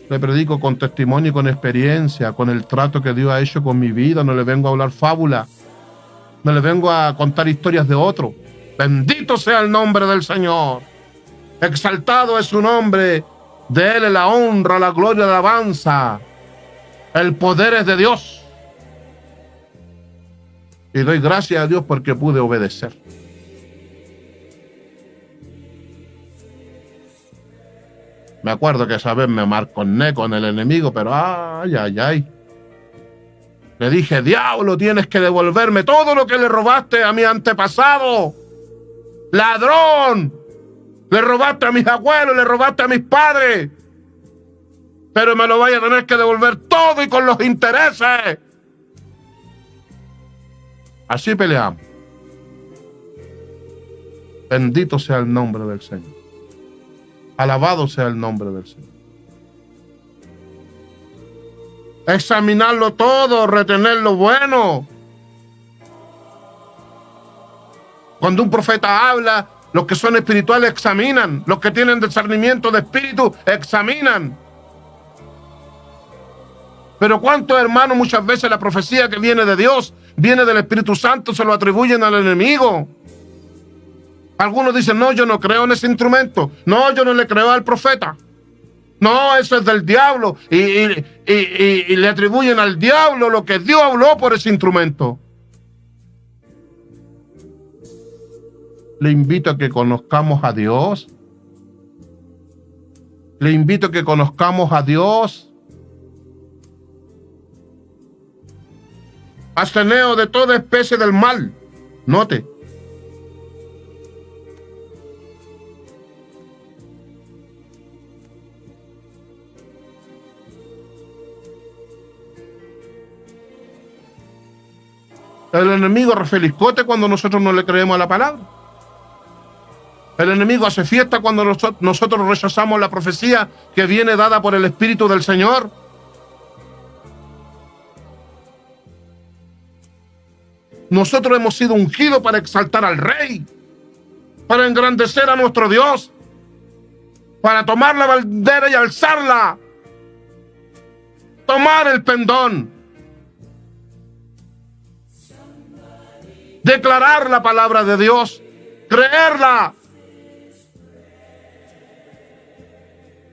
Le predico con testimonio y con experiencia, con el trato que Dios ha hecho con mi vida. No le vengo a hablar fábula, no le vengo a contar historias de otro. Bendito sea el nombre del Señor. Exaltado es su nombre. De Él es la honra, la gloria, la alabanza. El poder es de Dios. Y doy gracias a Dios porque pude obedecer. Me acuerdo que esa vez me marconé con el enemigo, pero ay. Le dije: diablo, tienes que devolverme todo lo que le robaste a mi antepasado. Ladrón, le robaste a mis abuelos, le robaste a mis padres. Pero me lo vaya a tener que devolver todo y con los intereses. Así peleamos. Bendito sea el nombre del Señor. Alabado sea el nombre del Señor. Examinarlo todo, retener lo bueno. Cuando un profeta habla, los que son espirituales examinan. Los que tienen discernimiento de espíritu examinan. Pero ¿cuántos hermanos muchas veces la profecía que viene de Dios, viene del Espíritu Santo, se lo atribuyen al enemigo? Algunos dicen: no, yo no creo en ese instrumento. No, yo no le creo al profeta. No, eso es del diablo. Y le atribuyen al diablo lo que Dios habló por ese instrumento. Le invito a que conozcamos a Dios. Le invito a que conozcamos a Dios. Absteneos de toda especie del mal. Note. El enemigo refeliscote cuando nosotros no le creemos a la palabra. El enemigo hace fiesta cuando nosotros rechazamos la profecía que viene dada por el Espíritu del Señor. Nosotros hemos sido ungidos para exaltar al Rey, para engrandecer a nuestro Dios, para tomar la bandera y alzarla, tomar el pendón, declarar la palabra de Dios, creerla.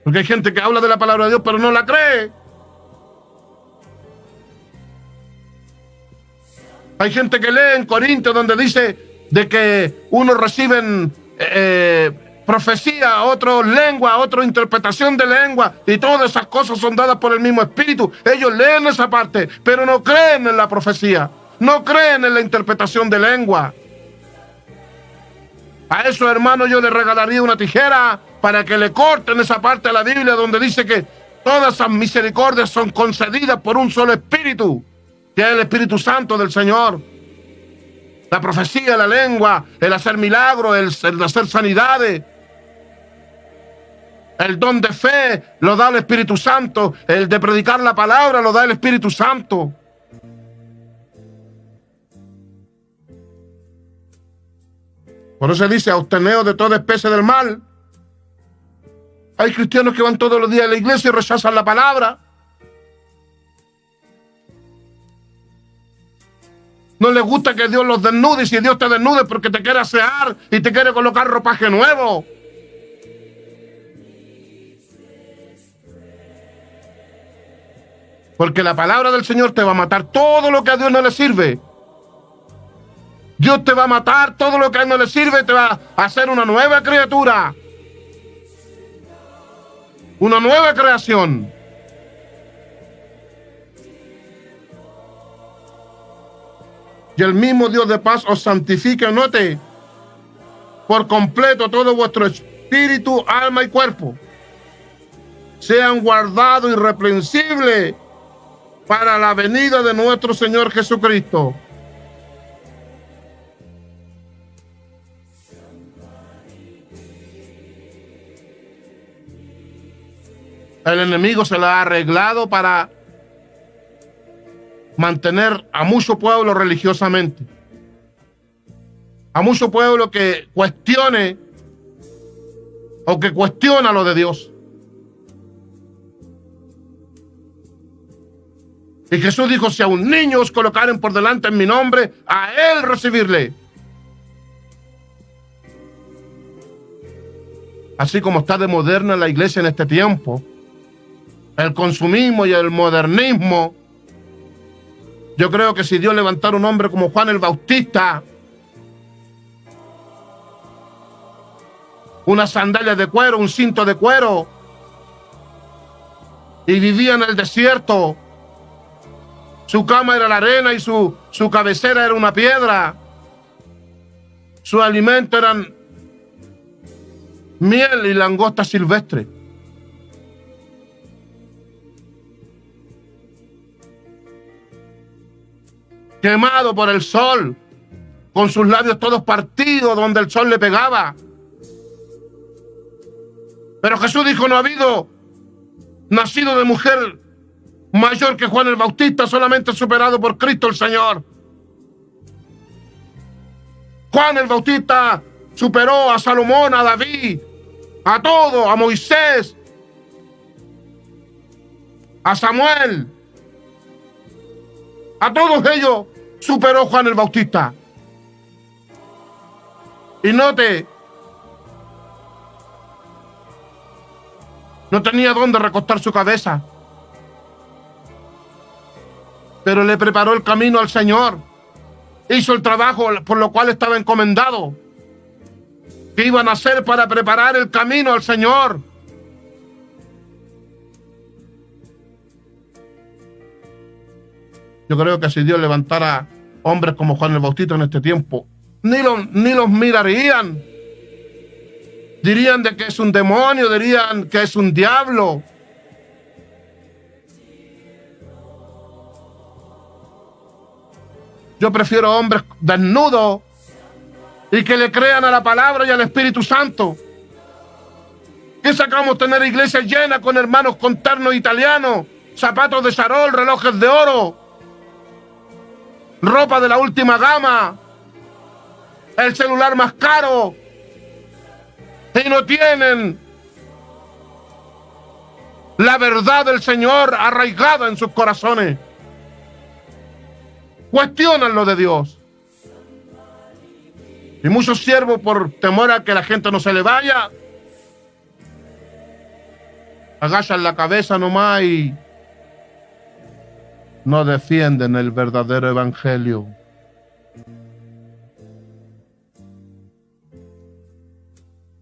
Porque hay gente que habla de la palabra de Dios pero no la cree. Hay gente que lee en Corintios donde dice de que unos reciben profecía, otros lengua, otros interpretación de lengua, y todas esas cosas son dadas por el mismo Espíritu. Ellos leen esa parte, pero no creen en la profecía, no creen en la interpretación de lengua. A esos hermanos yo les regalaría una tijera para que le corten esa parte de la Biblia donde dice que todas esas misericordias son concedidas por un solo Espíritu, que es el Espíritu Santo del Señor. La profecía, la lengua, el hacer milagros, el hacer sanidades, el don de fe lo da el Espíritu Santo, el de predicar la palabra lo da el Espíritu Santo. Por eso dice: absteneos de toda especie del mal. Hay cristianos que van todos los días a la iglesia y rechazan la palabra. No les gusta que Dios los desnude, y si Dios te desnude porque te quiere asear y te quiere colocar ropaje nuevo. Porque la palabra del Señor te va a matar todo lo que a Dios no le sirve. Dios te va a matar todo lo que a Él no le sirve y te va a hacer una nueva criatura. Una nueva creación. Y el mismo Dios de paz os santifique, note, por completo todo vuestro espíritu, alma y cuerpo. Sean guardados irreprensibles para la venida de nuestro Señor Jesucristo. El enemigo se la ha arreglado para mantener a mucho pueblo religiosamente, a mucho pueblo que cuestione o que cuestiona lo de Dios. Y Jesús dijo: si a un niño os colocaren por delante en mi nombre, a él recibirle. Así como está de moderna la iglesia en este tiempo, el consumismo y el modernismo, yo creo que si Dios levantara un hombre como Juan el Bautista, unas sandalias de cuero, un cinto de cuero, y vivía en el desierto, su cama era la arena y su cabecera era una piedra, su alimento eran miel y langosta silvestre. Quemado por el sol, con sus labios todos partidos donde el sol le pegaba. Pero Jesús dijo: no ha habido nacido de mujer mayor que Juan el Bautista, solamente superado por Cristo el Señor. Juan el Bautista superó a Salomón, a David, a todo, a Moisés, a Samuel. A todos ellos superó Juan el Bautista. Y note, no tenía dónde recostar su cabeza, pero le preparó el camino al Señor. Hizo el trabajo por lo cual estaba encomendado, que iban a hacer para preparar el camino al Señor. Yo creo que si Dios levantara hombres como Juan el Bautista en este tiempo, ni los mirarían. Dirían de que es un demonio, dirían que es un diablo. Yo prefiero hombres desnudos y que le crean a la palabra y al Espíritu Santo. ¿Qué sacamos tener iglesias llenas con hermanos con ternos italianos, zapatos de charol, relojes de oro, ropa de la última gama, el celular más caro, y no tienen la verdad del Señor arraigada en sus corazones? Cuestionan lo de Dios. Y muchos siervos, por temor a que la gente no se le vaya, agachan la cabeza nomás y no defienden el verdadero evangelio.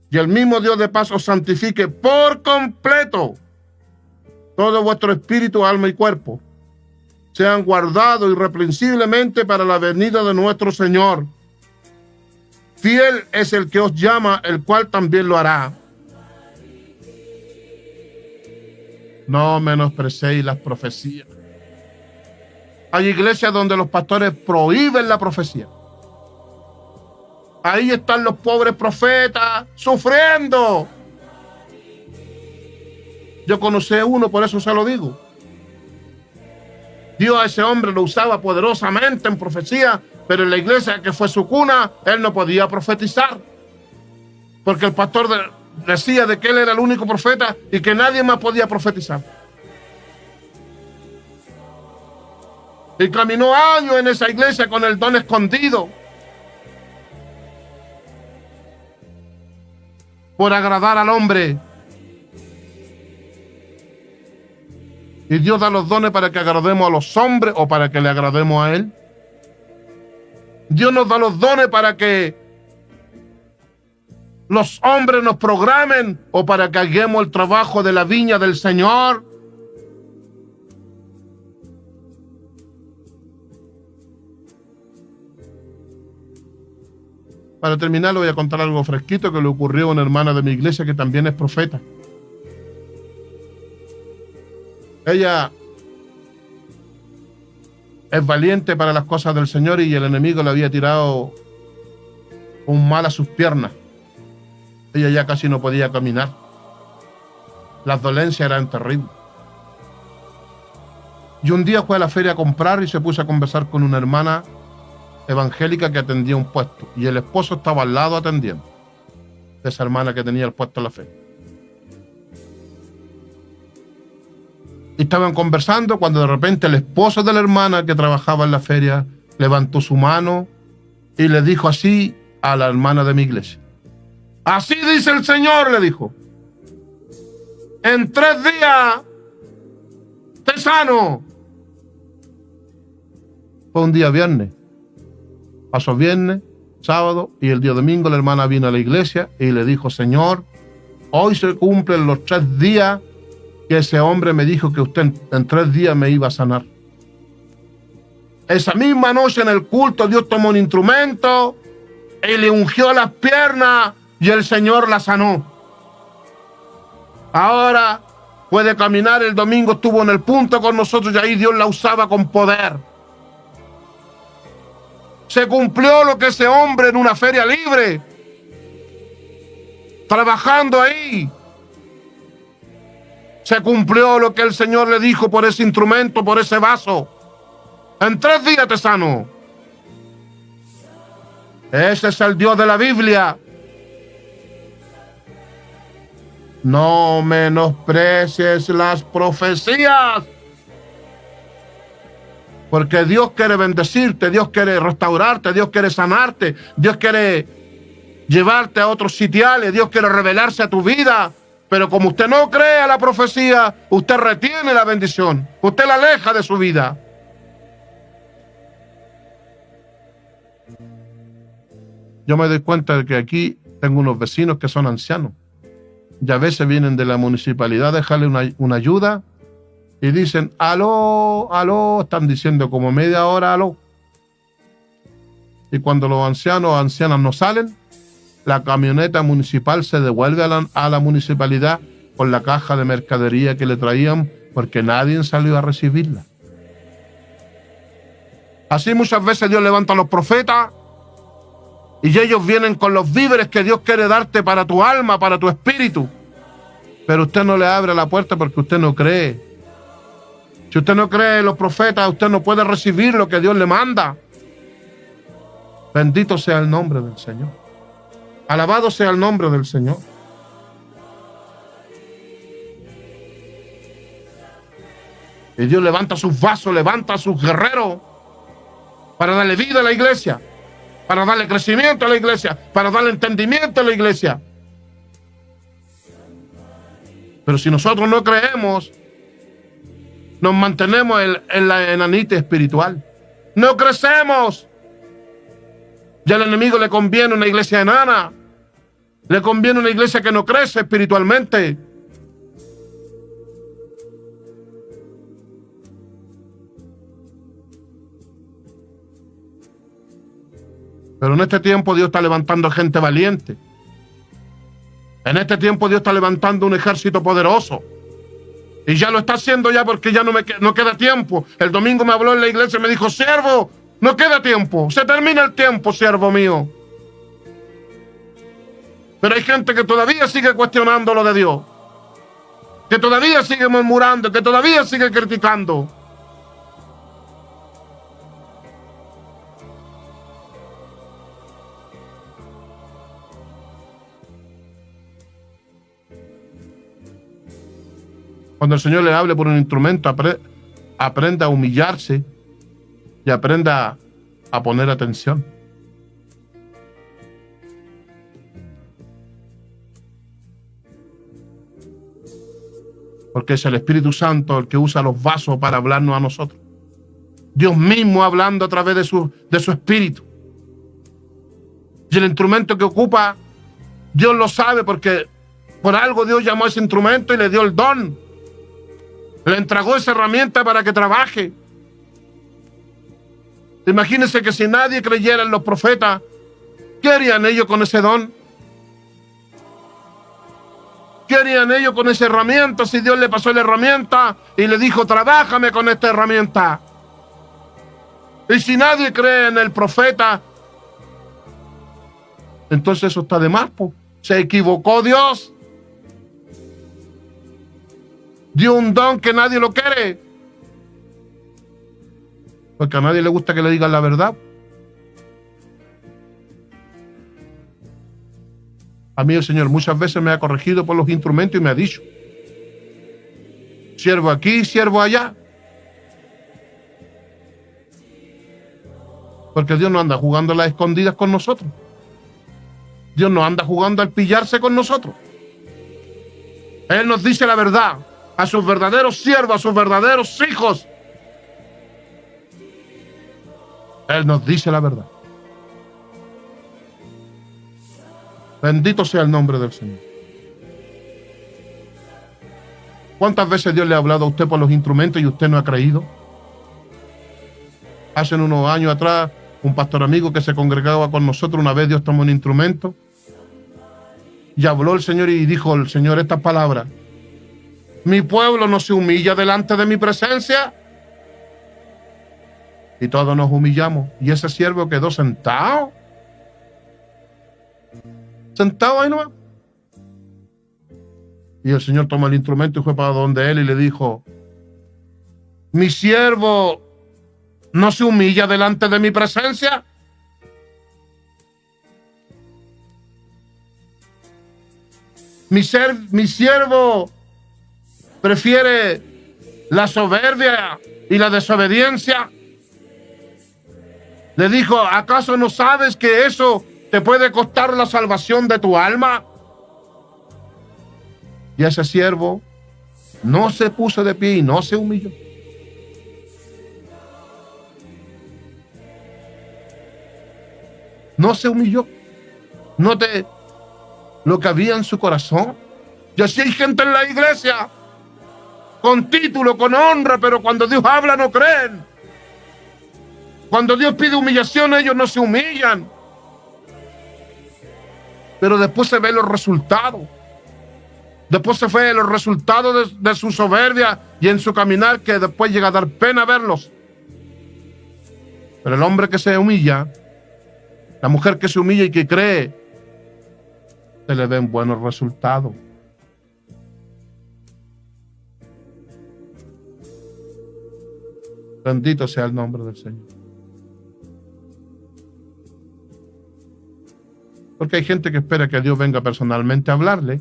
Y el mismo Dios de paz os santifique por completo, todo vuestro espíritu, alma y cuerpo sean guardados irreprensiblemente para la venida de nuestro Señor. Fiel es el que os llama, el cual también lo hará. No menosprecéis las profecías. Hay iglesias donde los pastores prohíben la profecía. Ahí están los pobres profetas sufriendo. Yo conocí a uno, por eso se lo digo. Dios a ese hombre lo usaba poderosamente en profecía, pero en la iglesia que fue su cuna, él no podía profetizar. Porque el pastor decía de que él era el único profeta y que nadie más podía profetizar. Y caminó años en esa iglesia con el don escondido, por agradar al hombre. Y Dios da los dones para que agrademos a los hombres o para que le agrademos a Él. Dios nos da los dones para que los hombres nos programen o para que hagamos el trabajo de la viña del Señor. Para terminar, le voy a contar algo fresquito que le ocurrió a una hermana de mi iglesia que también es profeta. Ella es valiente para las cosas del Señor y el enemigo le había tirado un mal a sus piernas. Ella ya casi no podía caminar. Las dolencias eran terribles. Y un día fue a la feria a comprar y se puso a conversar con una hermana evangélica que atendía un puesto. Y el esposo estaba al lado atendiendo. De esa hermana que tenía el puesto en la feria. Y estaban conversando cuando de repente el esposo de la hermana que trabajaba en la feria levantó su mano y le dijo así a la hermana de mi iglesia. Así dice el Señor, le dijo. En 3 días te sano. Fue un día viernes. Pasó viernes, sábado y el día domingo la hermana vino a la iglesia y le dijo, Señor, hoy se cumplen los 3 días que ese hombre me dijo que usted en 3 días me iba a sanar. Esa misma noche en el culto Dios tomó un instrumento y le ungió las piernas y el Señor la sanó. Ahora puede caminar, el domingo estuvo en el punto con nosotros y ahí Dios la usaba con poder. Se cumplió lo que ese hombre en una feria libre, trabajando ahí, se cumplió lo que el Señor le dijo por ese instrumento, por ese vaso. En 3 días te sano. Ese es el Dios de la Biblia. No menosprecies las profecías. Porque Dios quiere bendecirte, Dios quiere restaurarte, Dios quiere sanarte, Dios quiere llevarte a otros sitiales, Dios quiere revelarse a tu vida. Pero como usted no cree a la profecía, usted retiene la bendición, usted la aleja de su vida. Yo me doy cuenta de que aquí tengo unos vecinos que son ancianos y a veces vienen de la municipalidad a dejarle una ayuda y dicen, aló, aló, están diciendo como media hora, aló. Y cuando los ancianos o ancianas no salen, la camioneta municipal se devuelve a la municipalidad con la caja de mercadería que le traían porque nadie salió a recibirla. Así muchas veces Dios levanta a los profetas y ellos vienen con los víveres que Dios quiere darte para tu alma, para tu espíritu. Pero usted no le abre la puerta porque usted no cree. Si usted no cree en los profetas, usted no puede recibir lo que Dios le manda. Bendito sea el nombre del Señor. Alabado sea el nombre del Señor. Y Dios levanta sus vasos, levanta a sus guerreros para darle vida a la iglesia, para darle crecimiento a la iglesia, para darle entendimiento a la iglesia. Pero si nosotros no creemos, nos mantenemos en la enanita espiritual. No crecemos. Ya al enemigo le conviene una iglesia enana. Le conviene una iglesia que no crece espiritualmente. Pero en este tiempo Dios está levantando gente valiente. En este tiempo Dios está levantando un ejército poderoso. Y ya lo está haciendo ya porque ya no queda tiempo. El domingo me habló en la iglesia y me dijo, siervo, no queda tiempo. Se termina el tiempo, siervo mío. Pero hay gente que todavía sigue cuestionando lo de Dios. Que todavía sigue murmurando, que todavía sigue criticando. Cuando el Señor le hable por un instrumento, aprenda a humillarse y aprenda a poner atención. Porque es el Espíritu Santo el que usa los vasos para hablarnos a nosotros. Dios mismo hablando a través de su Espíritu. Y el instrumento que ocupa, Dios lo sabe porque por algo Dios llamó a ese instrumento y le dio el don. Le entregó esa herramienta para que trabaje. Imagínense que si nadie creyera en los profetas, ¿qué harían ellos con ese don? ¿Qué harían ellos con esa herramienta si Dios le pasó la herramienta y le dijo, trabájame con esta herramienta? Y si nadie cree en el profeta, entonces eso está de más, po. Se equivocó Dios. dio un don que nadie lo quiere. Porque a nadie le gusta que le digan la verdad. A mí el Señor muchas veces me ha corregido por los instrumentos y me ha dicho: siervo aquí, siervo allá. Porque Dios no anda jugando a las escondidas con nosotros. Dios no anda jugando al pillarse con nosotros. Él nos dice la verdad a sus verdaderos siervos, a sus verdaderos hijos. Él nos dice la verdad. Bendito sea el nombre del Señor. ¿Cuántas veces Dios le ha hablado a usted por los instrumentos y usted no ha creído? Hace unos años atrás, un pastor amigo que se congregaba con nosotros, una vez Dios tomó un instrumento y habló el Señor y dijo el Señor estas palabras: mi pueblo no se humilla delante de mi presencia. Y todos nos humillamos. Y ese siervo quedó sentado. Sentado ahí nomás. Y el Señor tomó el instrumento y fue para donde él y le dijo: mi siervo no se humilla delante de mi presencia. Mi siervo prefiere la soberbia y la desobediencia. Le dijo: ¿acaso no sabes que eso te puede costar la salvación de tu alma? Y ese siervo no se puso de pie y no se humilló. No se humilló. Note lo que había en su corazón. Y así hay gente en la iglesia con título, con honra, pero cuando Dios habla no creen. Cuando Dios pide humillación, ellos no se humillan. Pero después se ven los resultados. Después se ven los resultados de su soberbia y en su caminar, que después llega a dar pena verlos. Pero el hombre que se humilla, la mujer que se humilla y que cree, se le ven buenos resultados. Bendito sea el nombre del Señor. Porque hay gente que espera que Dios venga personalmente a hablarle.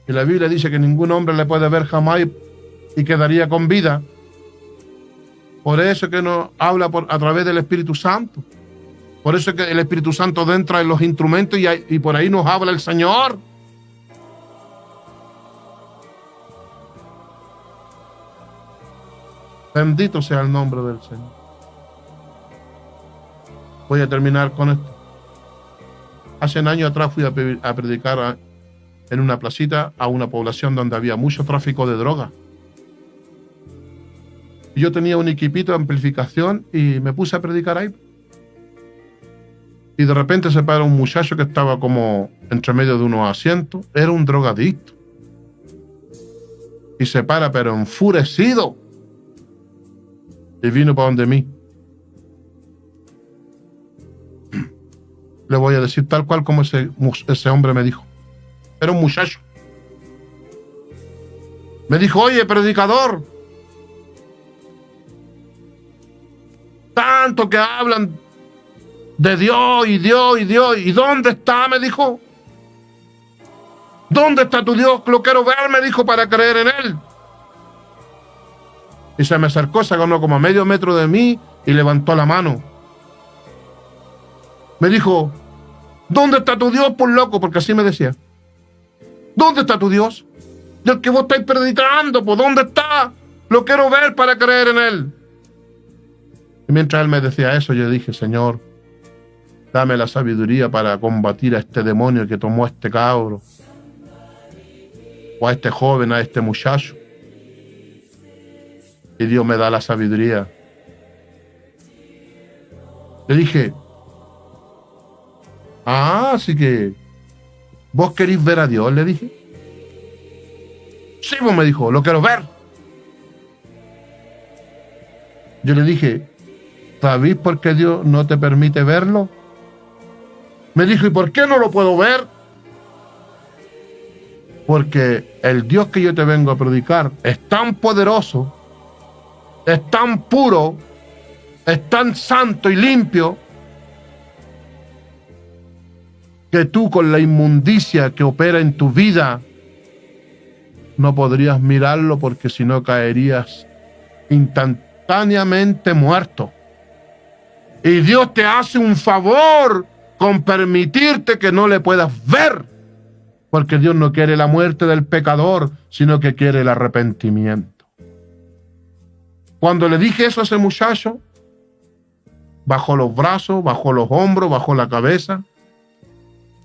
Y la Biblia dice que ningún hombre le puede ver jamás y quedaría con vida. Por eso que nos habla a través del Espíritu Santo. Por eso que el Espíritu Santo entra en los instrumentos y por ahí nos habla el Señor. Bendito sea el nombre del Señor. Voy a terminar con esto. Hace años atrás fui a predicar en una placita a una población donde había mucho tráfico de droga. Y yo tenía un equipito de amplificación y me puse a predicar ahí. Y de repente se para un muchacho que estaba como entre medio de unos asientos. Era un drogadicto. Y se para pero enfurecido. Y vino para donde mí. Le voy a decir tal cual como ese hombre me dijo. Era un muchacho. Me dijo: oye, predicador, tanto que hablan de Dios y Dios y Dios, ¿y dónde está? Me dijo. ¿Dónde está tu Dios? Lo quiero ver, me dijo, para creer en él. Y se me acercó, se agarró como a medio metro de mí y levantó la mano. Me dijo: ¿dónde está tu Dios, por loco? Porque así me decía. ¿Dónde está tu Dios? Del que vos estáis predicando, ¿por dónde está? Lo quiero ver para creer en él. Y mientras él me decía eso, yo dije: Señor, dame la sabiduría para combatir a este demonio que tomó a este cabro, o a este joven, a este muchacho. Y Dios me da la sabiduría. Le dije: así que ¿vos querís ver a Dios? Le dije. Sí, vos, me dijo, lo quiero ver. Yo le dije: ¿sabís por qué Dios no te permite verlo? Me dijo: ¿y por qué no lo puedo ver? Porque el Dios que yo te vengo a predicar es tan poderoso, es tan puro, es tan santo y limpio, que tú con la inmundicia que opera en tu vida no podrías mirarlo, porque si no caerías instantáneamente muerto. Y Dios te hace un favor con permitirte que no le puedas ver, porque Dios no quiere la muerte del pecador, sino que quiere el arrepentimiento. Cuando le dije eso a ese muchacho, bajó los brazos, bajó los hombros, bajó la cabeza.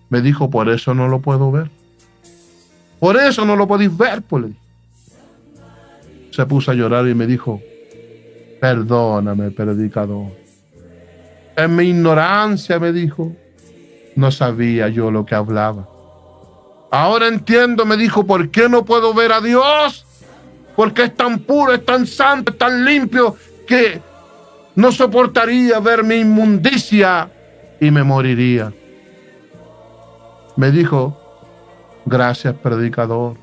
Me dijo, por eso no lo puedo ver. Por eso no lo podéis ver, pues le dije. Se puso a llorar y me dijo, perdóname, predicador. En mi ignorancia, me dijo, no sabía yo lo que hablaba. Ahora entiendo, me dijo, ¿por qué no puedo ver a Dios? Porque es tan puro, es tan santo, es tan limpio, que no soportaría ver mi inmundicia y me moriría. Me dijo, gracias, predicador.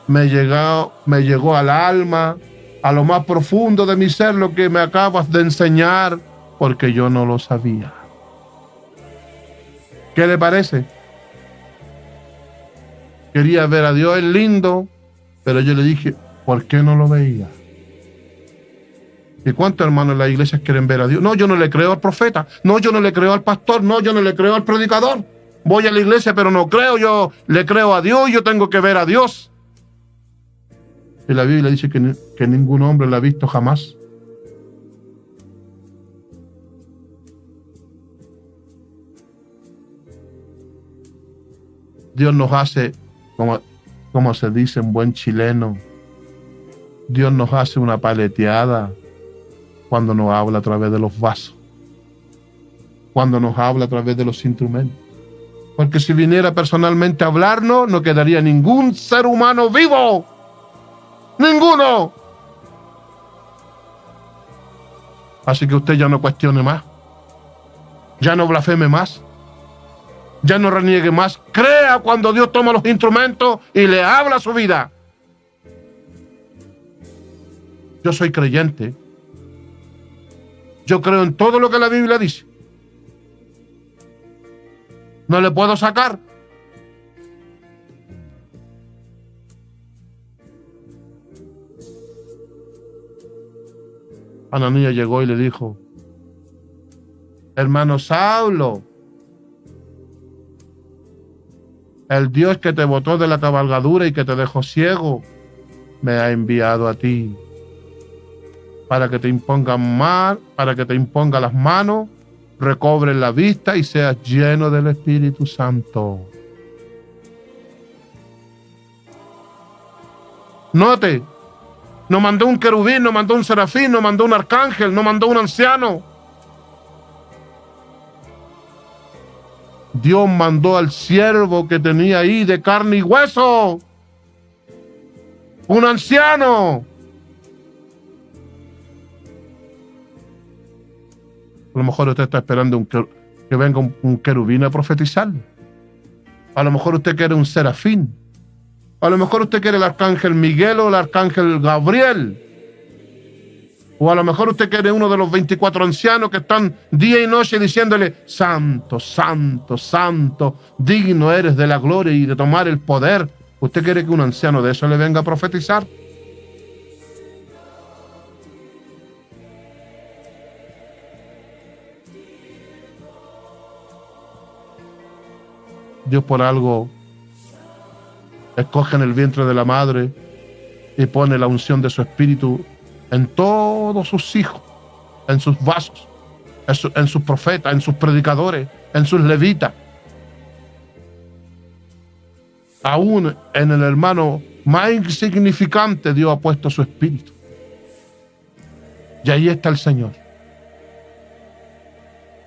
Me llegó al alma, a lo más profundo de mi ser, lo que me acabas de enseñar, porque yo no lo sabía. ¿Qué le parece? Quería ver a Dios, es lindo, pero yo le dije, ¿por qué no lo veía? ¿Y cuántos hermanos en las iglesias quieren ver a Dios? No, yo no le creo al profeta. No, yo no le creo al pastor. No, yo no le creo al predicador. Voy a la iglesia, pero no creo. Yo le creo a Dios y yo tengo que ver a Dios. Y la Biblia dice que ningún hombre la ha visto jamás. Dios nos hace, como se dice en buen chileno, Dios nos hace una paleteada cuando nos habla a través de los vasos, cuando nos habla a través de los instrumentos. Porque si viniera personalmente a hablarnos, no quedaría ningún ser humano vivo. ¡Ninguno! Así que usted ya no cuestione más. Ya no blasfeme más. Ya no reniegue más. Crea cuando Dios toma los instrumentos y le habla a su vida. Yo soy creyente. Yo creo en todo lo que la Biblia dice. No le puedo sacar. Ananías llegó y le dijo, hermano Saulo, el Dios que te botó de la cabalgadura y que te dejó ciego, me ha enviado a ti para que te imponga las manos, recobres la vista y seas lleno del Espíritu Santo. Note, no mandó un querubín, no mandó un serafín, no mandó un arcángel, no mandó un anciano. Dios mandó al siervo que tenía ahí de carne y hueso, un anciano. A lo mejor usted está esperando que venga un querubín a profetizar. A lo mejor usted quiere un serafín. A lo mejor usted quiere el arcángel Miguel o el arcángel Gabriel. O a lo mejor usted quiere uno de los 24 ancianos que están día y noche diciéndole, santo, santo, santo, digno eres de la gloria y de tomar el poder. ¿Usted quiere que un anciano de eso le venga a profetizar? Dios por algo escoge en el vientre de la madre y pone la unción de su espíritu en todos sus hijos, en sus vasos, en sus profetas, en sus predicadores, en sus levitas. Aún en el hermano más insignificante Dios ha puesto su espíritu. Y ahí está el Señor.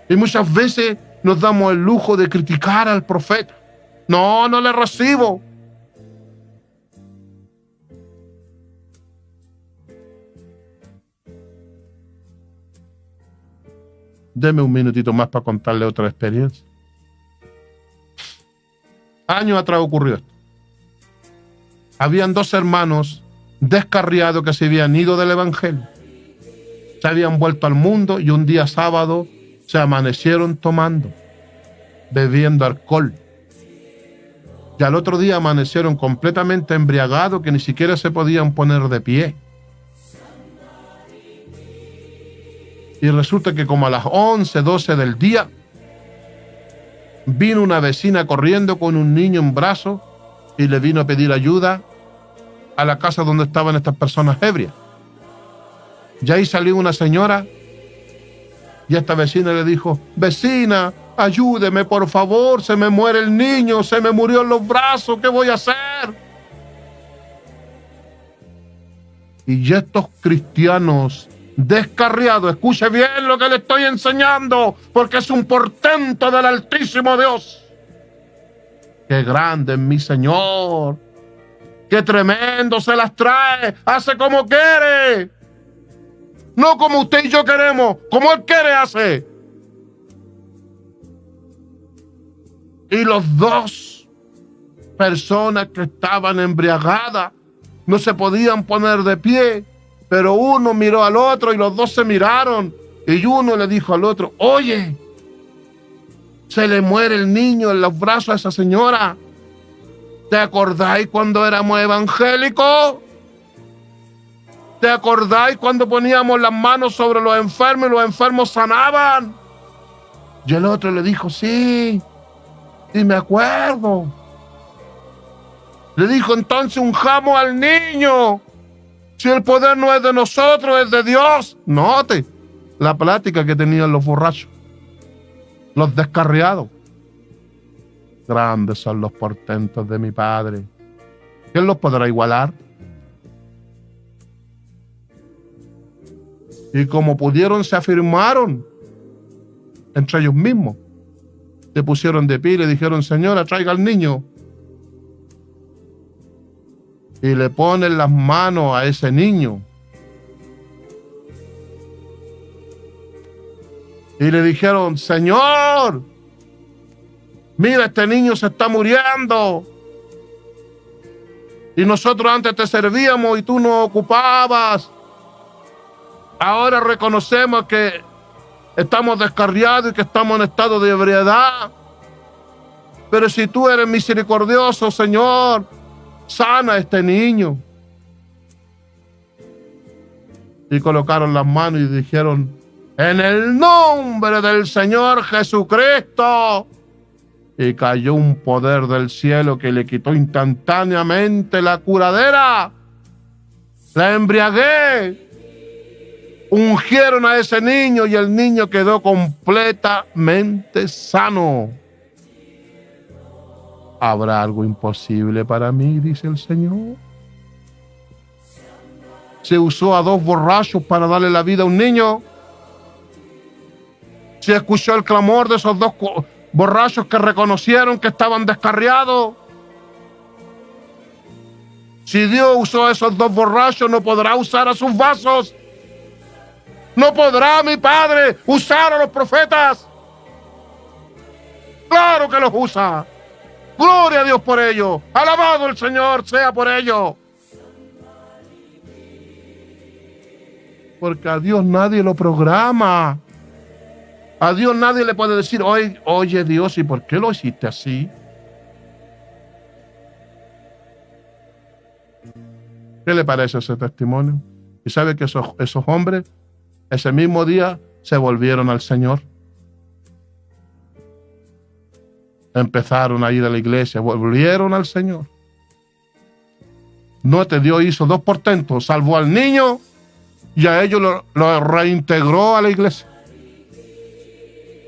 Y muchas veces nos damos el lujo de criticar al profeta. No, no le recibo. Deme un minutito más para contarle otra experiencia. Años atrás ocurrió esto. Habían dos hermanos descarriados que se habían ido del evangelio. Se habían vuelto al mundo y un día sábado se amanecieron tomando, bebiendo alcohol. Y al otro día amanecieron completamente embriagados que ni siquiera se podían poner de pie. Y resulta que como a las 11, 12 del día, vino una vecina corriendo con un niño en brazos y le vino a pedir ayuda a la casa donde estaban estas personas ebrias. Y ahí salió una señora y esta vecina le dijo: vecina, ayúdeme por favor, se me muere el niño, se me murió en los brazos, ¿qué voy a hacer? Y estos cristianos descarriados, escuche bien lo que le estoy enseñando, porque es un portento del Altísimo Dios. ¡Qué grande es mi Señor! ¡Qué tremendo se las trae! Hace como quiere. No como usted y yo queremos, como Él quiere hace. Y los dos personas que estaban embriagadas no se podían poner de pie, pero uno miró al otro y los dos se miraron. Y uno le dijo al otro: oye, se le muere el niño en los brazos a esa señora. ¿Te acordáis cuando éramos evangélicos? ¿Te acordáis cuando poníamos las manos sobre los enfermos y los enfermos sanaban? Y el otro le dijo: sí, y me acuerdo. Le dijo: entonces unjamos al niño. Si el poder no es de nosotros, es de Dios. Note la plática que tenían los borrachos, los descarriados. Grandes son los portentos de mi Padre. ¿Quién los podrá igualar? Y como pudieron, se afirmaron entre ellos mismos. Se pusieron de pie y le dijeron: señora, traiga al niño. Y le ponen las manos a ese niño. Y le dijeron: señor, mira, este niño se está muriendo. Y nosotros antes te servíamos y tú nos ocupabas. Ahora reconocemos que estamos descarriados y que estamos en estado de ebriedad. Pero si tú eres misericordioso, Señor, sana a este niño. Y colocaron las manos y dijeron: en el nombre del Señor Jesucristo. Y cayó un poder del cielo que le quitó instantáneamente la curadera, la embriaguez. Ungieron a ese niño y el niño quedó completamente sano. ¿Habrá algo imposible para mí?, dice el Señor. Se usó a dos borrachos para darle la vida a un niño. Se escuchó el clamor de esos dos borrachos que reconocieron que estaban descarriados. Si Dios usó a esos dos borrachos, ¿no podrá usar a sus vasos? ¿No podrá mi Padre usar a los profetas? ¡Claro que los usa! ¡Gloria a Dios por ello! ¡Alabado el Señor sea por ello! Porque a Dios nadie lo programa. A Dios nadie le puede decir: oye Dios, ¿y por qué lo hiciste así? ¿Qué le parece ese testimonio? Y sabe que esos hombres, ese mismo día, se volvieron al Señor. Empezaron a ir a la iglesia, volvieron al Señor. Note, Dios hizo dos portentos: salvó al niño y a ellos lo reintegró a la iglesia.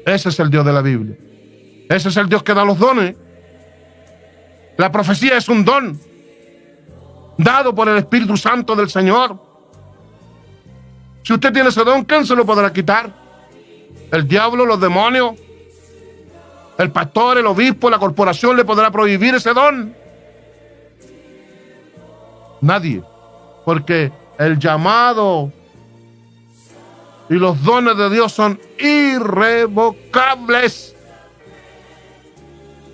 Ese es el Dios de la Biblia. Ese es el Dios que da los dones. La profecía es un don dado por el Espíritu Santo del Señor. Si usted tiene ese don, ¿quién se lo podrá quitar? ¿El diablo, los demonios, el pastor, el obispo, la corporación le podrá prohibir ese don? Nadie. Porque el llamado y los dones de Dios son irrevocables.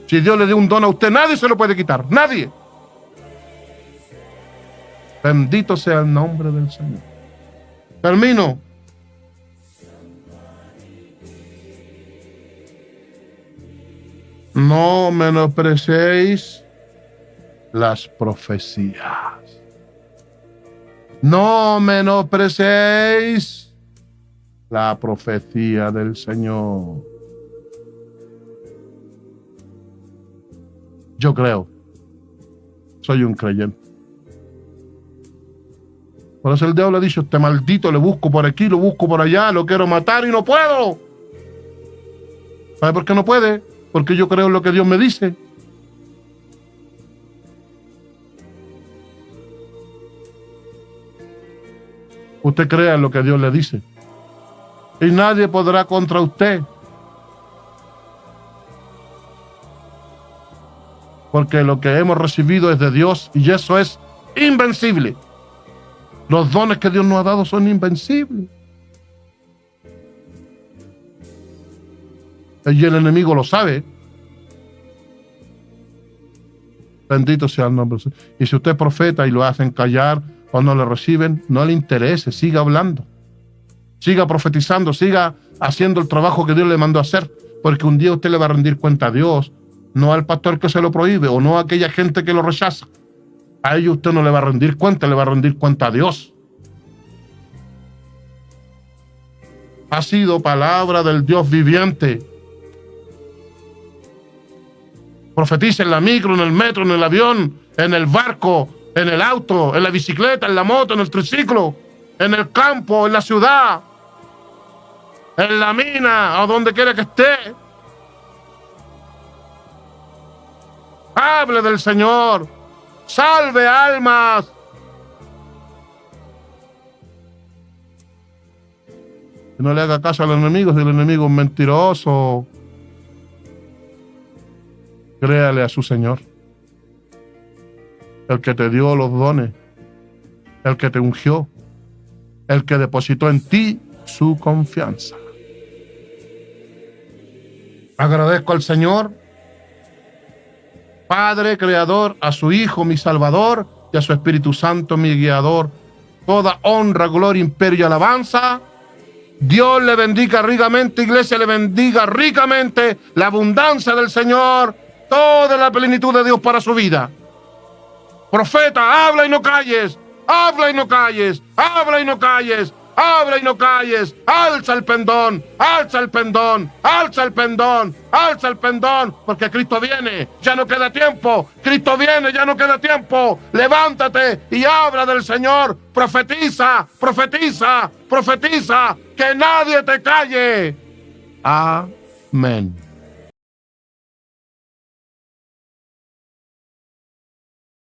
Si Dios le dio un don a usted, nadie se lo puede quitar. Nadie. Bendito sea el nombre del Señor. Termino. No menospreciéis las profecías. No menospreciéis la profecía del Señor. Yo creo. Soy un creyente. Por eso el diablo ha dicho, este maldito le busco por aquí, lo busco por allá, lo quiero matar y no puedo. ¿Sabe por qué no puede? Porque yo creo en lo que Dios me dice. Usted crea en lo que Dios le dice. Y nadie podrá contra usted. Porque lo que hemos recibido es de Dios y eso es invencible. Los dones que Dios nos ha dado son invencibles. Y el enemigo lo sabe. Bendito sea el nombre. Y si usted es profeta y lo hacen callar o no le reciben, no le interese, siga hablando. Siga profetizando, siga haciendo el trabajo que Dios le mandó a hacer. Porque un día usted le va a rendir cuenta a Dios, no al pastor que se lo prohíbe o no a aquella gente que lo rechaza. A ellos usted no le va a rendir cuenta, le va a rendir cuenta a Dios. Ha sido palabra del Dios viviente. Profetiza en la micro, en el metro, en el avión, en el barco, en el auto, en la bicicleta, en la moto, en el triciclo, en el campo, en la ciudad, en la mina, o donde quiera que esté. Hable del Señor. Salve almas. Y no le haga caso al enemigo, si el enemigo es mentiroso. Créale a su Señor. El que te dio los dones. El que te ungió. El que depositó en ti su confianza. Agradezco al Señor, Padre, Creador, a su Hijo, mi Salvador, y a su Espíritu Santo, mi Guiador. Toda honra, gloria, imperio y alabanza. Dios le bendiga ricamente, iglesia, le bendiga ricamente la abundancia del Señor, toda la plenitud de Dios para su vida. Profeta, habla y no calles, habla y no calles, habla y no calles, habla y no calles, alza el pendón, alza el pendón, alza el pendón, alza el pendón, porque Cristo viene, ya no queda tiempo, Cristo viene, ya no queda tiempo, levántate y habla del Señor, profetiza, profetiza, profetiza, que nadie te calle. Amén.